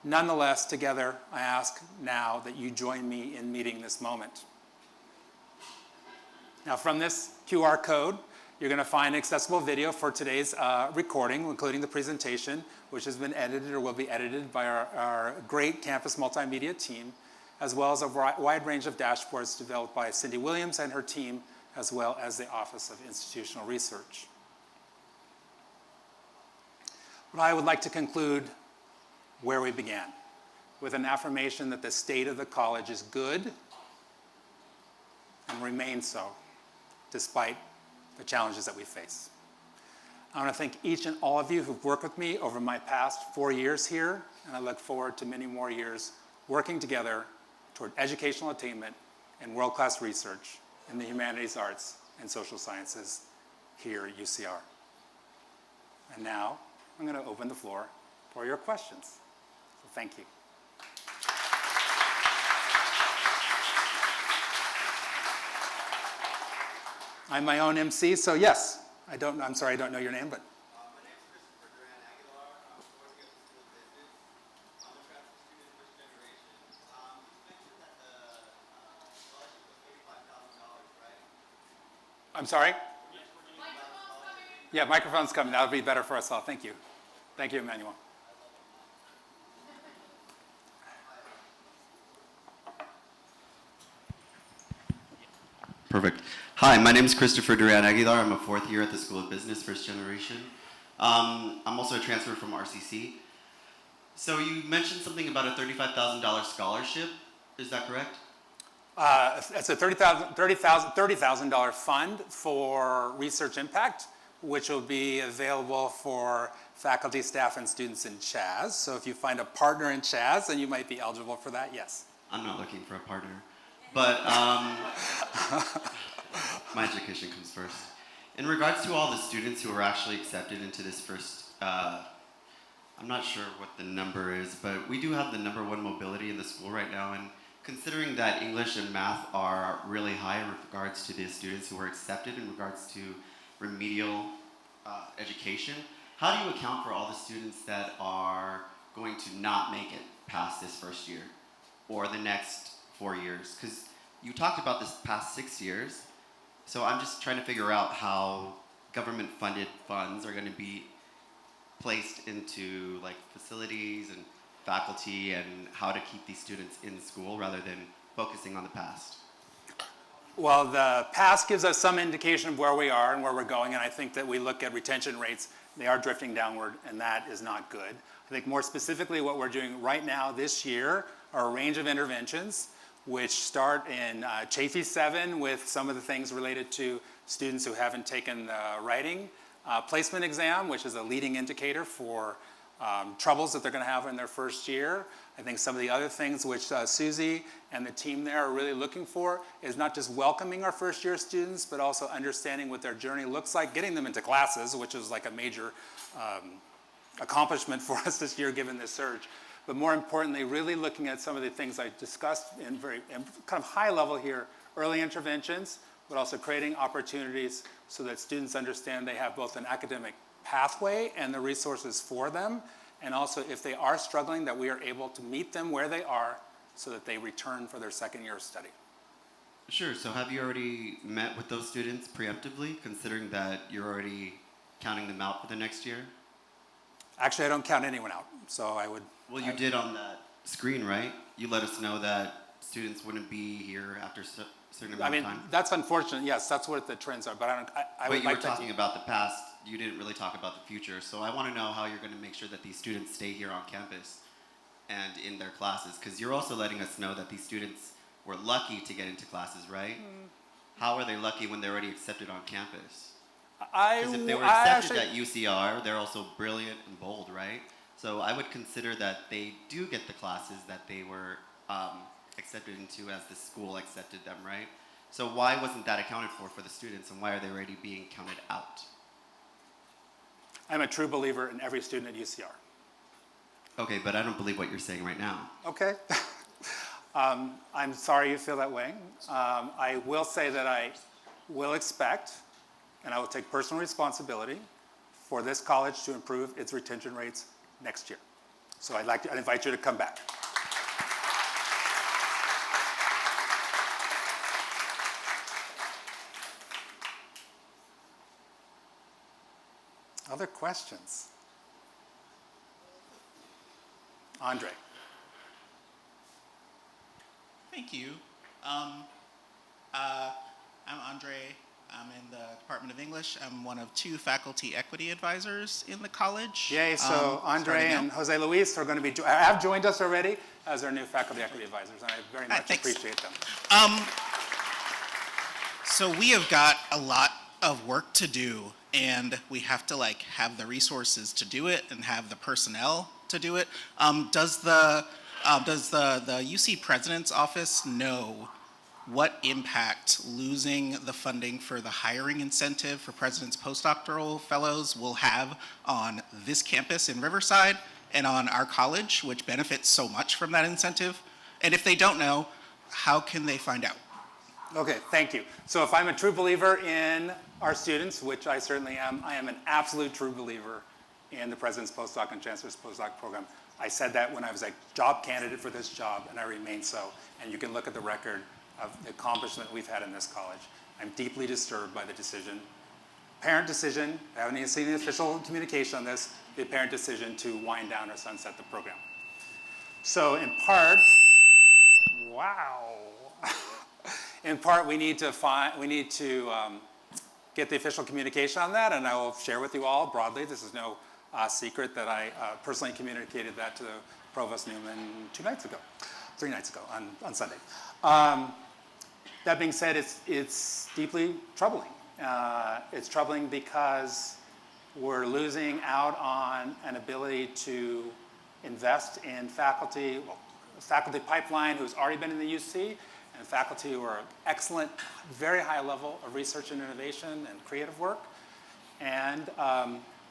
Nonetheless, together, I ask now that you join me in meeting this moment. Now, from this QR code, you're going to find accessible video for today's recording, including the presentation, which has been edited or will be edited by our great campus multimedia team, as well as a wide range of dashboards developed by Cindy Williams and her team, as well as the Office of Institutional Research. But I would like to conclude where we began, with an affirmation that the state of the college is good and remains so, despite the challenges that we face. I want to thank each and all of you who've worked with me over my past 4 years here, and I look forward to many more years working together toward educational attainment and world-class research in the humanities, arts, and social sciences here at UCR. And now, I'm going to open the floor for your questions. So thank you. I'm my own MC, so yes. I'm sorry, I don't know your name, but. I'm sorry? Yeah, microphone's coming. That'll be better for us all. Thank you. Thank you, Emmanuel. Perfect. Hi, my name is Christopher Duran Aguilar. I'm a fourth year at the School of Business, first generation. I'm also a transfer from RCC. So you mentioned something about a $35,000 scholarship. Is that correct? It's a $30,000 fund for research impact, which will be available for faculty, staff, and students in Chaz. So if you find a partner in Chaz, then you might be eligible for that, yes. I'm not looking for a partner. But my education comes first. In regards to all the students who are actually accepted into this first, I'm not sure what the number is, but we do have the #1 mobility in the school right now. And considering that English and math are really high in regards to the students who are accepted in regards to remedial education, how do you account for all the students that are going to not make it past this first year or the next 4 years? Because you talked about this past 6 years, so I'm just trying to figure out how government-funded funds are going to be placed into like facilities and faculty and how to keep these students in school rather than focusing on the past. Well, the past gives us some indication of where we are and where we're going, and I think that we look at retention rates, they are drifting downward, and that is not good. I think more specifically what we're doing right now this year are a range of interventions which start in Chafee 7 with some of the things related to students who haven't taken the writing placement exam, which is a leading indicator for troubles that they're going to have in their first year. I think some of the other things which Susie and the team there are really looking for is not just welcoming our first year students, but also understanding what their journey looks like, getting them into classes, which is like a major accomplishment for us this year given this surge. But more importantly, really looking at some of the things I discussed in kind of high level here, early interventions, but also creating opportunities so that students understand they have both an academic pathway and the resources for them, and also if they are struggling, that we are able to meet them where they are so that they return for their second year of study. Sure, so have you already met with those students preemptively, considering that you're already counting them out for the next year? Actually, I don't count anyone out, so I would... Well, you did on that screen, right? You let us know that students wouldn't be here after a certain amount of time. That's unfortunate, yes, that's what the trends are, but I would like to... But you were talking about the past, you didn't really talk about the future, so I want to know how you're going to make sure that these students stay here on campus and in their classes, because you're also letting us know that these students were lucky to get into classes, right? How are they lucky when they're already accepted on campus? Because if they were accepted at UCR, they're also brilliant and bold, right? So I would consider that they do get the classes that they were accepted into as the school accepted them, right? So why wasn't that accounted for the students, and why are they already being counted out? I'm a true believer in every student at UCR. Okay, but I don't believe what you're saying right now. Okay. I'm sorry you feel that way. I will say that I will expect, and I will take personal responsibility for this college to improve its retention rates next year. So I'd invite you to come back. Other questions? Andre. Thank you. I'm Andre. I'm in the Department of English. I'm one of 2 faculty equity advisors in the college. Yay, so Andre starting and out. Jose Luis are going to be, have joined us already as our new faculty equity advisors, and I very much thanks. appreciate them. So we have got a lot of work to do, and we have to like have the resources to do it and have the personnel to do it. Does the UC President's Office know what impact losing the funding for the hiring incentive for President's postdoctoral fellows will have on this campus in Riverside and on our college, which benefits so much from that incentive? And if they don't know, how can they find out? Okay, thank you. So if I'm a true believer in our students, which I certainly am, I am an absolute true believer in the President's Postdoc and Chancellor's Postdoc program. I said that when I was a job candidate for this job, and I remain so. And you can look at the record of the accomplishment we've had in this college. I'm deeply disturbed by the decision, parent decision, I haven't even seen any official communication on this, the parent decision to wind down or sunset the program. So in part, wow. In part, we need to get the official communication on that, and I will share with you all broadly. This is no secret that I personally communicated that to Provost Newman 3 nights ago on Sunday. That being said, it's deeply troubling. It's troubling because we're losing out on an ability to invest in faculty, well, a faculty pipeline who's already been in the UC, and faculty who are excellent, very high level of research and innovation and creative work. And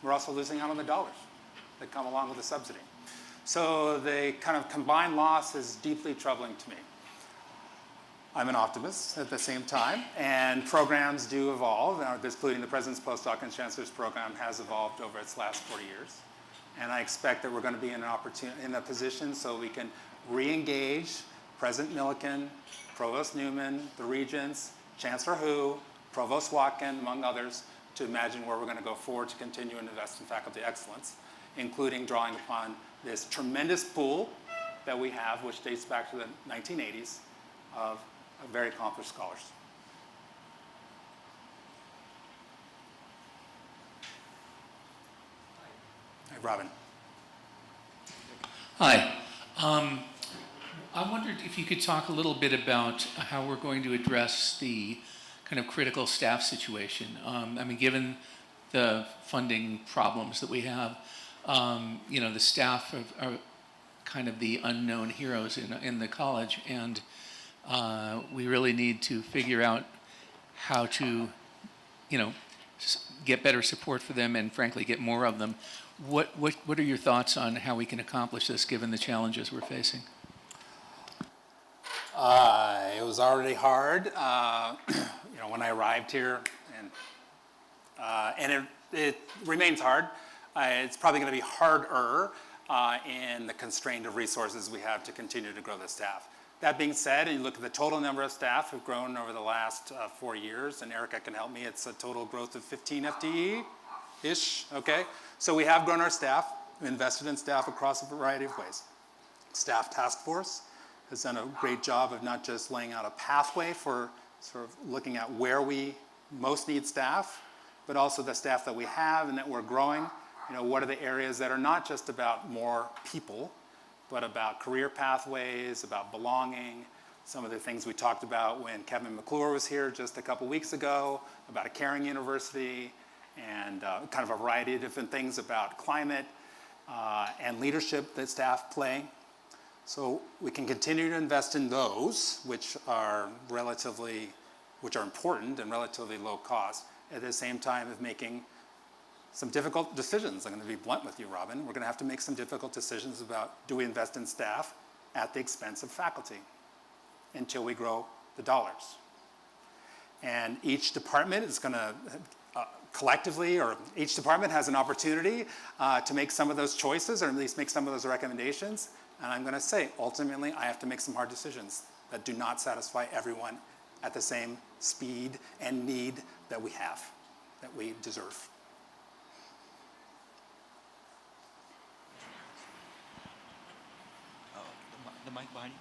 we're also losing out on the dollars that come along with the subsidy. So the kind of combined loss is deeply troubling to me. I'm an optimist at the same time, and programs do evolve, including the President's Postdoc and Chancellor's program has evolved over its last 40 years. And I expect that we're going to be in a position so we can re-engage President Milliken, Provost Newman, the Regents, Chancellor Hu, Provost Watkin, among others, to imagine where we're going to go forward to continue and invest in faculty excellence, including drawing upon this tremendous pool that we have, which dates back to the 1980s, of very accomplished scholars. Hi, Robin. Hi. I wondered if you could talk a little bit about how we're going to address the kind of critical staff situation. I mean, given the funding problems that we have, you know, the staff are kind of the unknown heroes in the college, and we really need to figure out how to, you know, get better support for them and frankly get more of them. What are your thoughts on how we can accomplish this given the challenges we're facing? It was already hard, you know, when I arrived here, and it remains hard. It's probably going to be harder in the constraint of resources we have to continue to grow the staff. That being said, and you look at the total number of staff who've grown over the last 4 years, and Erica can help me, it's a total growth of 15 FTE-ish, okay? So we have grown our staff, invested in staff across a variety of ways. Staff task force has done a great job of not just laying out a pathway for sort of looking at where we most need staff, but also the staff that we have and that we're growing. You know, what are the areas that are not just about more people, but about career pathways, about belonging, some of the things we talked about when Kevin McClure was here just a couple weeks ago, about a caring university, and kind of a variety of different things about climate and leadership that staff play. So we can continue to invest in those, which are important and relatively low cost, at the same time of making some difficult decisions. I'm going to be blunt with you, Robin. We're going to have to make some difficult decisions about, do we invest in staff at the expense of faculty until we grow the dollars? And each department is going to collectively, or each department has an opportunity to make some of those choices, or at least make some of those recommendations. And I'm going to say, ultimately, I have to make some hard decisions that do not satisfy everyone at the same speed and need that we have, that we deserve. The mic behind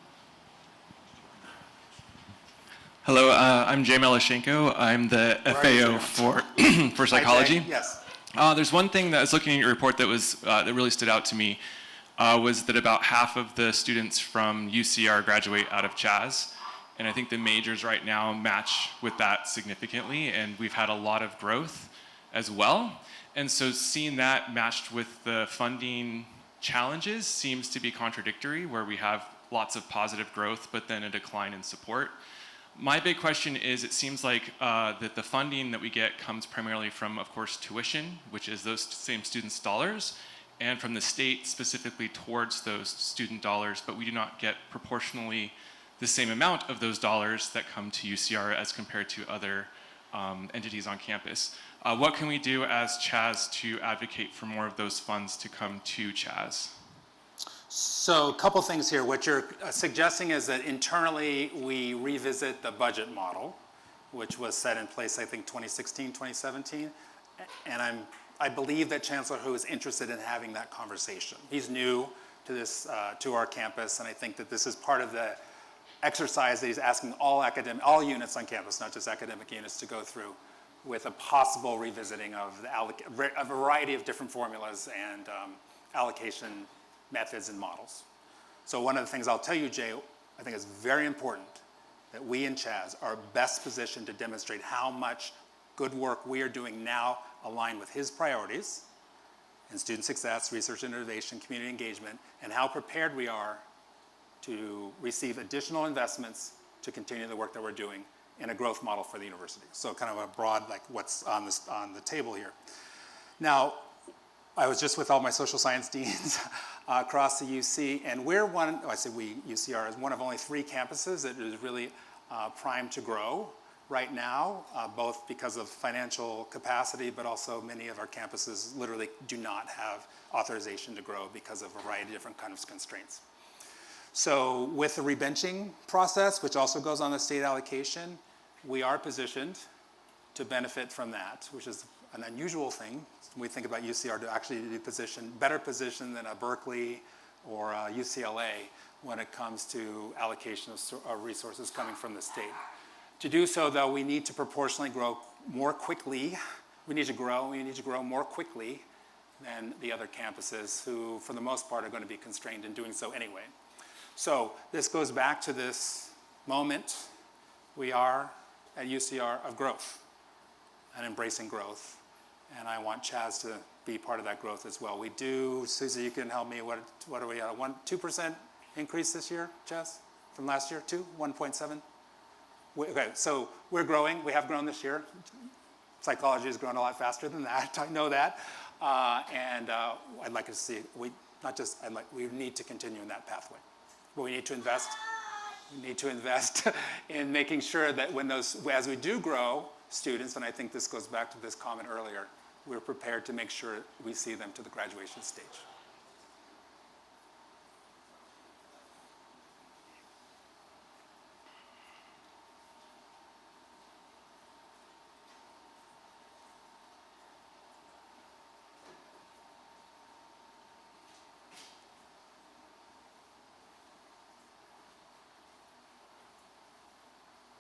you. Hello, I'm Jay Melashenko. I'm the FAO for for psychology. Hi, Jay. Yes. There's one thing that I was looking at your report that was that really stood out to me was that about half of the students from UCR graduate out of Chaz, and I think the majors right now match with that significantly, and we've had a lot of growth as well. And so seeing that matched with the funding challenges seems to be contradictory, where we have lots of positive growth, but then a decline in support. My big question is, it seems like that the funding that we get comes primarily from, of course, tuition, which is those same students' dollars, and from the state specifically towards those student dollars, but we do not get proportionally the same amount of those dollars that come to UCR as compared to other entities on campus. What can we do as Chaz to advocate for more of those funds to come to Chaz? So a couple things here. What you're suggesting is that internally we revisit the budget model, which was set in place, I think, 2016, 2017. And I believe that Chancellor Hu is interested in having that conversation. He's new to this, to our campus, and I think that this is part of the exercise that he's asking all units on campus, not just academic units, to go through with a possible revisiting of a variety of different formulas and allocation methods and models. So one of the things I'll tell you, Jay, I think it's very important that we in Chaz are best positioned to demonstrate how much good work we are doing now aligned with his priorities in student success, research and innovation, community engagement, and how prepared we are to receive additional investments to continue the work that we're doing in a growth model for the university. So kind of a broad, like what's on the table here. Now, I was just with all my social science deans across the UC, and we're one, I say we, UCR is one of only 3 campuses that is really primed to grow right now, both because of financial capacity, but also many of our campuses literally do not have authorization to grow because of a variety of different kinds of constraints. So with the rebenching process, which also goes on the state allocation, we are positioned to benefit from that, which is an unusual thing. We think about UCR to actually be better positioned than a Berkeley or a UCLA when it comes to allocation of resources coming from the state. To do so, though, we need to proportionally grow more quickly. We need to grow more quickly than the other campuses who, for the most part, are going to be constrained in doing so anyway. So this goes back to this moment we are at UCR of growth and embracing growth. And I want Chaz to be part of that growth as well. We do, Susie, you can help me, what are we at, 2% increase this year, Chaz, from last year, 1.7? Okay, so we're growing, we have grown this year. Psychology has grown a lot faster than that, I know that. I'd like to see, we need to continue in that pathway. But we need to invest in making sure that as we do grow students, and I think this goes back to this comment earlier, we're prepared to make sure we see them to the graduation stage.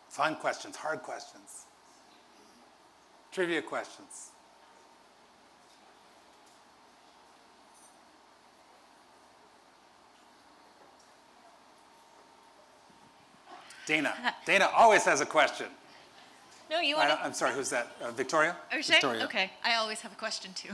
Fun questions, hard questions. Trivia questions. Dana. Dana always has a question. No, you want to... I'm sorry, who's that? Victoria? Victoria. Okay, I always have a question too.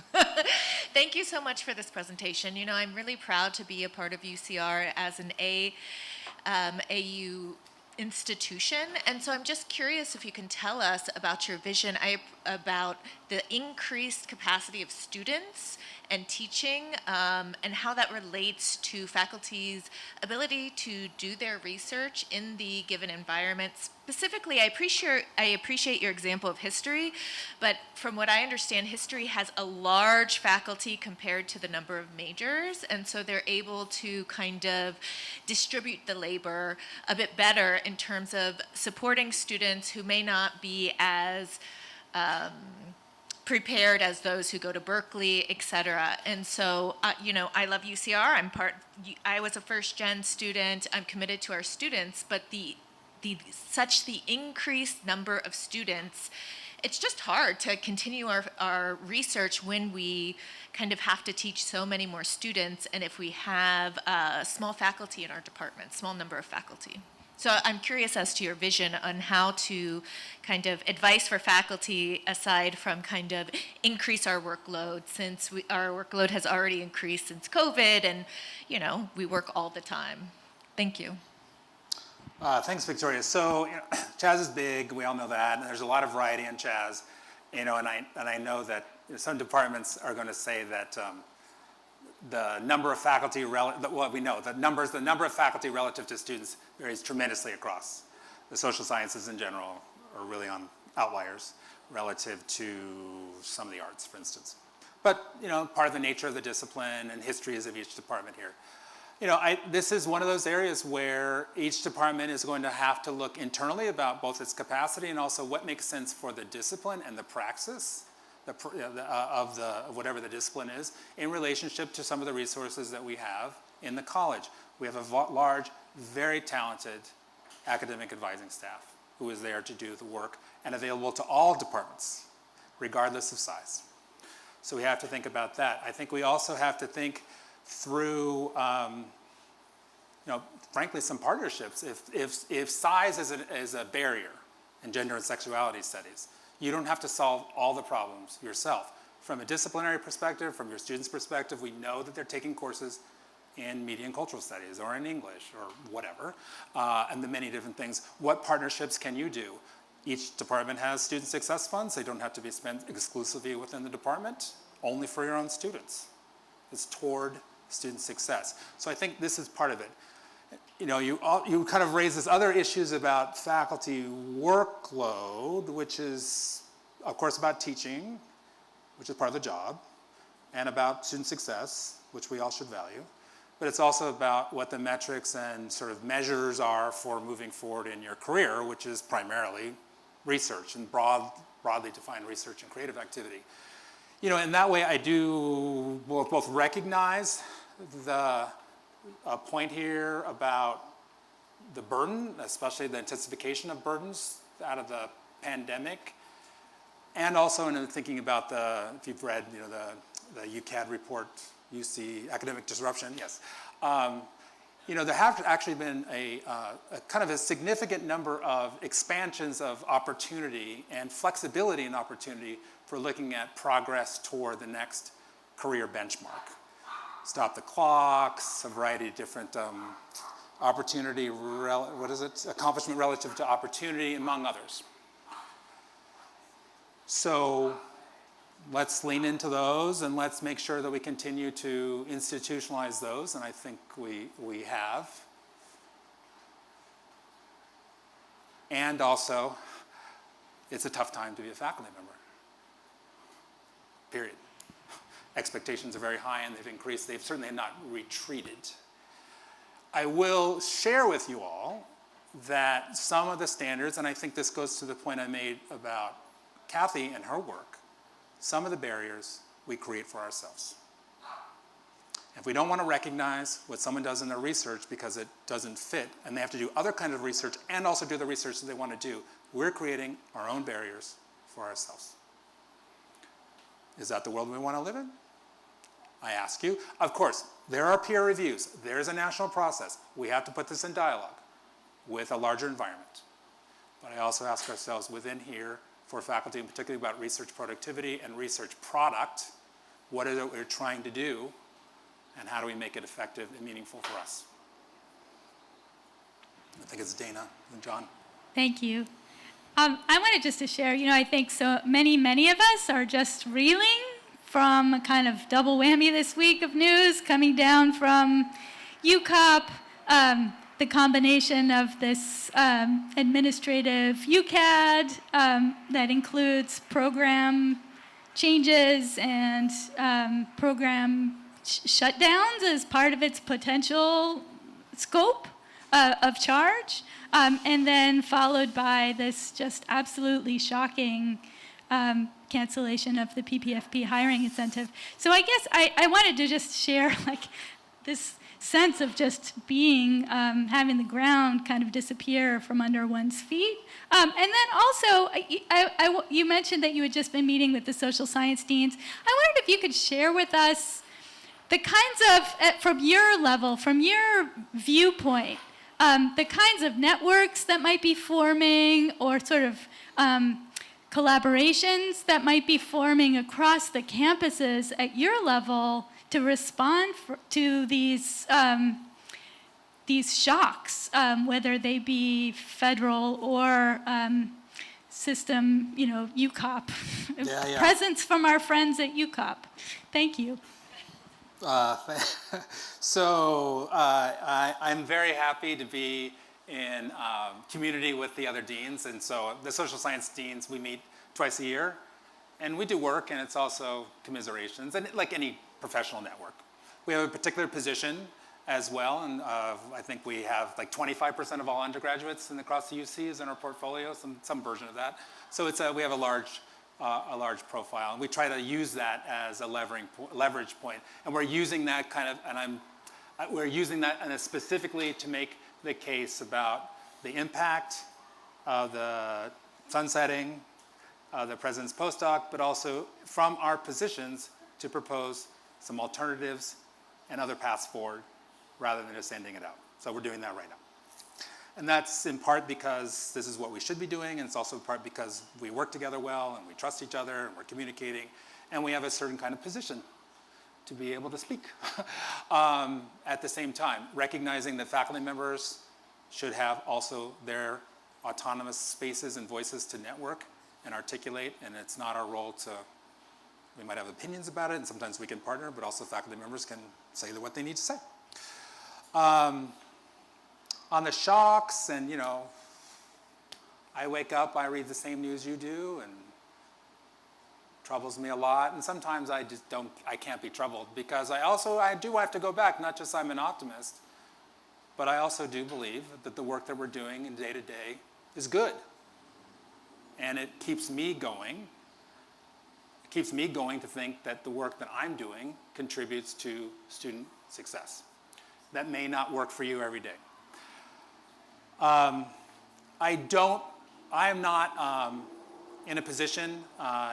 Thank you so much for this presentation. You know, I'm really proud to be a part of UCR as an AU institution, and so I'm just curious if you can tell us about your vision about the increased capacity of students and teaching, and how that relates to faculty's ability to do their research in the given environment. Specifically, I appreciate your example of history, but from what I understand, history has a large faculty compared to the number of majors, and so they're able to kind of distribute the labor a bit better in terms of supporting students who may not be as prepared as those who go to Berkeley, et cetera. And so, you know, I love UCR. I was a first-gen student. I'm committed to our students, but the such the increased number of students, it's just hard to continue our research when we kind of have to teach so many more students, and if we have small faculty in our department, small number of faculty. So I'm curious as to your vision on how to kind of advice for faculty aside from kind of increase our workload, since our workload has already increased since COVID, and we work all the time. Thank you. Thanks, Victoria. So, Chaz is big. We all know that, and there's a lot of variety in Chaz. And I know that some departments are going to say that the number of faculty, we know the number of faculty relative to students varies tremendously across. The social sciences in general are really on outliers relative to some of the arts, for instance. But part of the nature of the discipline and history is of each department here. This is one of those areas where each department is going to have to look internally about both its capacity and also what makes sense for the discipline and the praxis of whatever the discipline is in relationship to some of the resources that we have in the college. We have a large, very talented academic advising staff who is there to do the work and available to all departments, regardless of size. So we have to think about that. I think we also have to think through, frankly, some partnerships. If size is a barrier in gender and sexuality studies, you don't have to solve all the problems yourself. From a disciplinary perspective, from your students' perspective, we know that they're taking courses in media and cultural studies or in English or whatever, and the many different things. What partnerships can you do? Each department has student success funds. They don't have to be spent exclusively within the department, only for your own students. It's toward student success. So I think this is part of it. You kind of raise this other issues about faculty workload, which is, of course, about teaching, which is part of the job, and about student success, which we all should value. But it's also about what the metrics and sort of measures are for moving forward in your career, which is primarily research and broadly defined research and creative activity. In that way, I do both recognize the point here about the burden, especially the intensification of burdens out of the pandemic, and also in thinking about if you've read, the UCAD report, UC Academic Disruption, yes. There have actually been a kind of a significant number of expansions of opportunity and flexibility in opportunity for looking at progress toward the next career benchmark. Stop the clocks, a variety of different accomplishment relative to opportunity, among others. So let's lean into those and let's make sure that we continue to institutionalize those, and I think we have. And also, it's a tough time to be a faculty member, period. Expectations are very high and they've increased. They've certainly not retreated. I will share with you all that some of the standards, and I think this goes to the point I made about Kathy and her work, some of the barriers we create for ourselves. If we don't want to recognize what someone does in their research because it doesn't fit, and they have to do other kinds of research and also do the research that they want to do, we're creating our own barriers for ourselves. Is that the world we want to live in? I ask you. Of course, there are peer reviews. There is a national process. We have to put this in dialogue with a larger environment. But I also ask ourselves within here, for faculty, and particularly about research productivity and research product, what is it we're trying to do, and how do we make it effective and meaningful for us? I think it's Dana and John. Thank you. I wanted just to share, I think so many of us are just reeling from a kind of double whammy this week of news coming down from UCOP, the combination of this administrative UCAD that includes program changes and program shutdowns as part of its potential scope of charge, and then followed by this just absolutely shocking cancellation of the PPFP hiring incentive. So I guess I wanted to just share this sense of just being, having the ground kind of disappear from under one's feet. And then also, you mentioned that you had just been meeting with the social science deans. I wondered if you could share with us the kinds of, from your level, from your viewpoint, the kinds of networks that might be forming or sort of collaborations that might be forming across the campuses at your level to respond to these shocks, whether they be federal or system, UCOP. Yeah. Presence from our friends at UCOP. Thank you. So I'm very happy to be in community with the other deans. And so the social science deans, we meet twice a year. And we do work, and it's also commiserations, and like any professional network. We have a particular position as well, and I think we have like 25% of all undergraduates across the UC is in our portfolio, some version of that. So we have a large profile, and we try to use that as a leverage point. And we're using that we're using that specifically to make the case about the impact of the sunsetting, the president's postdoc, but also from our positions to propose some alternatives and other paths forward rather than just ending it out. So we're doing that right now. And that's in part because this is what we should be doing, and it's also in part because we work together well and we trust each other and we're communicating, and we have a certain kind of position to be able to speak. At the same time, recognizing that faculty members should have also their autonomous spaces and voices to network and articulate, and it's not our role we might have opinions about it, and sometimes we can partner, but also faculty members can say what they need to say. On the shocks, and I wake up, I read the same news you do, and it troubles me a lot, and sometimes I can't be troubled, because I do have to go back, not just I'm an optimist, but I also do believe that the work that we're doing in day-to-day is good. And it keeps me going. It keeps me going to think that the work that I'm doing contributes to student success. That may not work for you every day. I am not in a position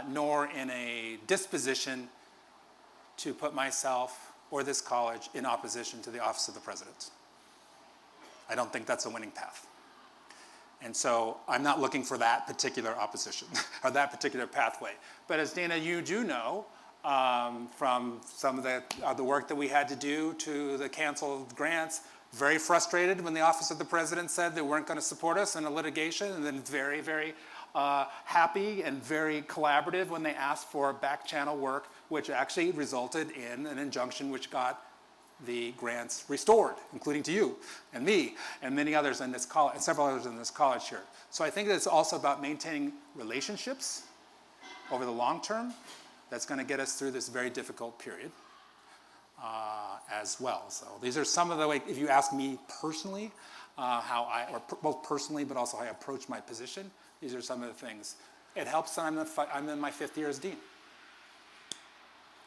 nor in a disposition to put myself or this college in opposition to the office of the president. I don't think that's a winning path. And so I'm not looking for that particular opposition or that particular pathway. But as Dana, you do know from some of the work that we had to do to the canceled grants, very frustrated when the Office of the President said they weren't going to support us in a litigation, and then very, very happy and very collaborative when they asked for back channel work, which actually resulted in an injunction which got the grants restored, including to you and me and many others in this college, and several others in this college here. So I think that it's also about maintaining relationships over the long term that's going to get us through this very difficult period as well. So these are some of the ways, if you ask me personally, both personally but also how I approach my position, these are some of the things. It helps that I'm in my 5th year as dean.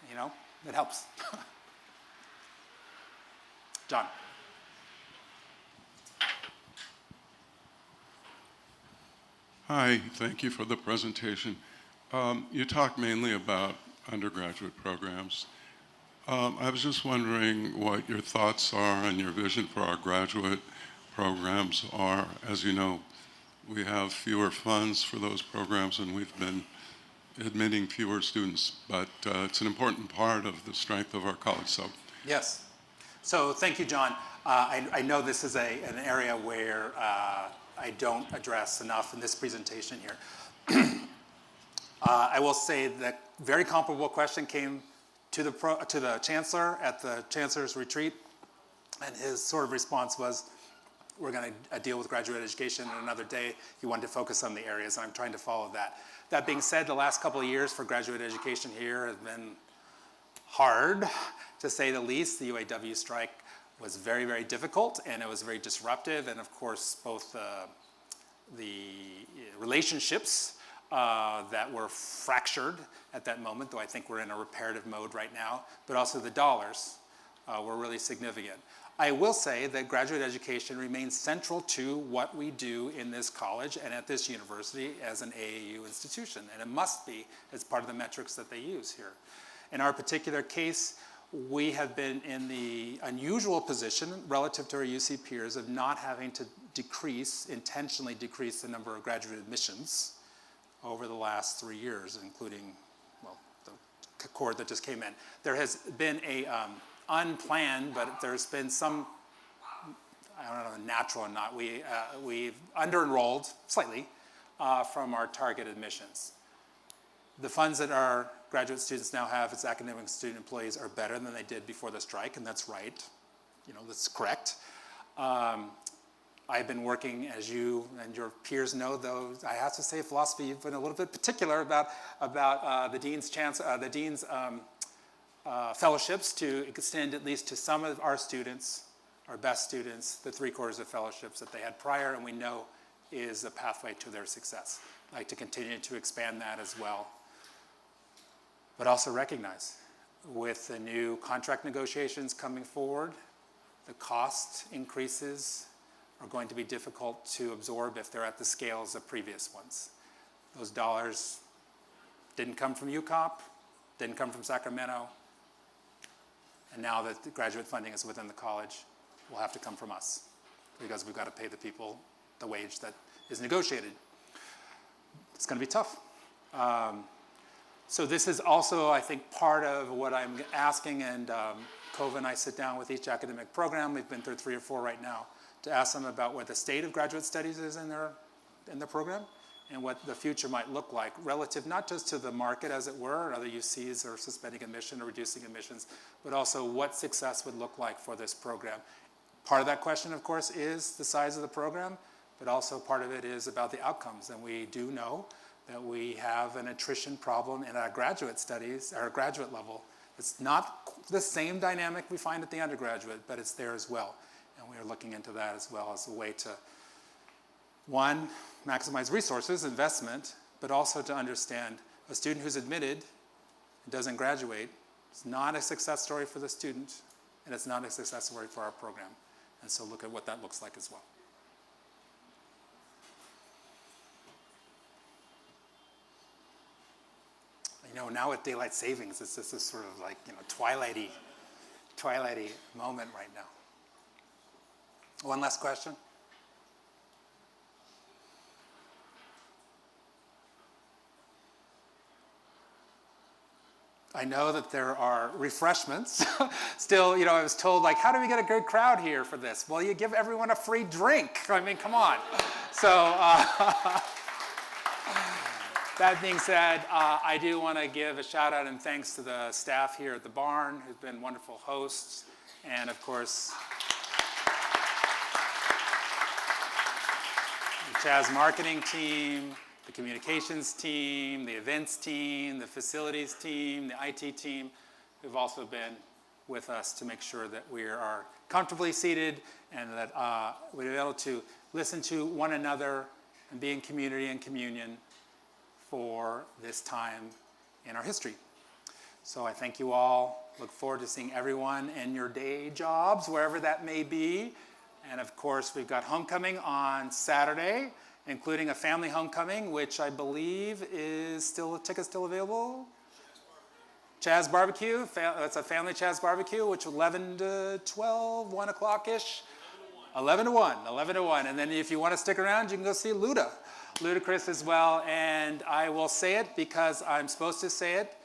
It helps. John. Hi, thank you for the presentation. You talked mainly about undergraduate programs. I was just wondering what your thoughts are and your vision for our graduate programs are. As you know, we have fewer funds for those programs, and we've been admitting fewer students, but it's an important part of the strength of our college. So yes. So thank you, John. I know this is an area where I don't address enough in this presentation here. I will say that very comparable question came to the chancellor at the chancellor's retreat, and his sort of response was, we're going to deal with graduate education another day. He wanted to focus on the areas, and I'm trying to follow that. That being said, the last couple of years for graduate education here has been hard, to say the least. The UAW strike was very, very difficult, and it was very disruptive, and of course, both the relationships that were fractured at that moment, though I think we're in a reparative mode right now, but also the dollars were really significant. I will say that graduate education remains central to what we do in this college and at this university as an AAU institution, and it must be as part of the metrics that they use here. In our particular case, we have been in the unusual position relative to our UC peers of not having to intentionally decrease the number of graduate admissions over the last 3 years, including, well, the cohort that just came in. There has been a unplanned, but there's been some, I don't know, natural or not, we've under-enrolled slightly from our target admissions. The funds that our graduate students now have as academic student employees are better than they did before the strike, and that's right. That's correct. I've been working, as you and your peers know, though, I have to say, philosophy, you've been a little bit particular about the dean's fellowships to extend at least to some of our students, our best students, the 3/4 of fellowships that they had prior, and we know is a pathway to their success. I'd like to continue to expand that as well. But also recognize, with the new contract negotiations coming forward, the cost increases are going to be difficult to absorb if they're at the scales of previous ones. Those dollars didn't come from UCOP, didn't come from Sacramento, and now that the graduate funding is within the college, will have to come from us because we've got to pay the people the wage that is negotiated. It's going to be tough. So this is also, I think, part of what I'm asking, and Kova and I sit down with each academic program. We've been through 3 or 4 right now to ask them about what the state of graduate studies is in their program and what the future might look like relative not just to the market, as it were, other UCs are suspending admission or reducing admissions, but also what success would look like for this program. Part of that question, of course, is the size of the program, but also part of it is about the outcomes. And we do know that we have an attrition problem in our graduate studies, our graduate level. It's not the same dynamic we find at the undergraduate, but it's there as well. And we are looking into that as well as a way to, one, maximize resources, investment, but also to understand a student who's admitted and doesn't graduate is not a success story for the student, and it's not a success story for our program. And so look at what that looks like as well. Now with daylight savings, it's just this sort of like, twilighty moment right now. One last question. I know that there are refreshments. Still, I was told, like, how do we get a good crowd here for this? Well, you give everyone a free drink. I mean, come on. So, that being said, I do want to give a shout out and thanks to the staff here at the barn who've been wonderful hosts, and of course, the Chaz marketing team, the communications team, the events team, the facilities team, the IT team, who've also been with us to make sure that we are comfortably seated and that we're able to listen to one another and be in community and communion for this time in our history. So I thank you all. Look forward to seeing everyone in your day jobs, wherever that may be. And of course, we've got homecoming on Saturday, including a family homecoming, which I believe is tickets still available? Chaz Barbecue, that's a family Chaz Barbecue, which 11 to 12, 1 o'clock-ish? 11 to 1. And then if you want to stick around, you can go see Ludacris as well. And I will say it because I'm supposed to say it.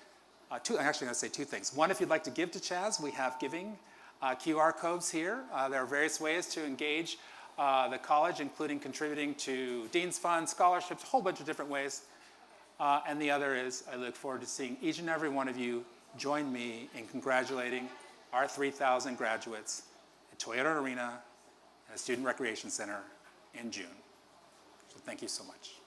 I'm actually going to say 2 things. One, if you'd like to give to Chaz, we have giving QR codes here. There are various ways to engage the college, including contributing to Dean's Fund, scholarships, a whole bunch of different ways. And the other is I look forward to seeing each and every one of you join me in congratulating our 3,000 graduates at Toyota Arena and the Student Recreation Center in June. So thank you so much.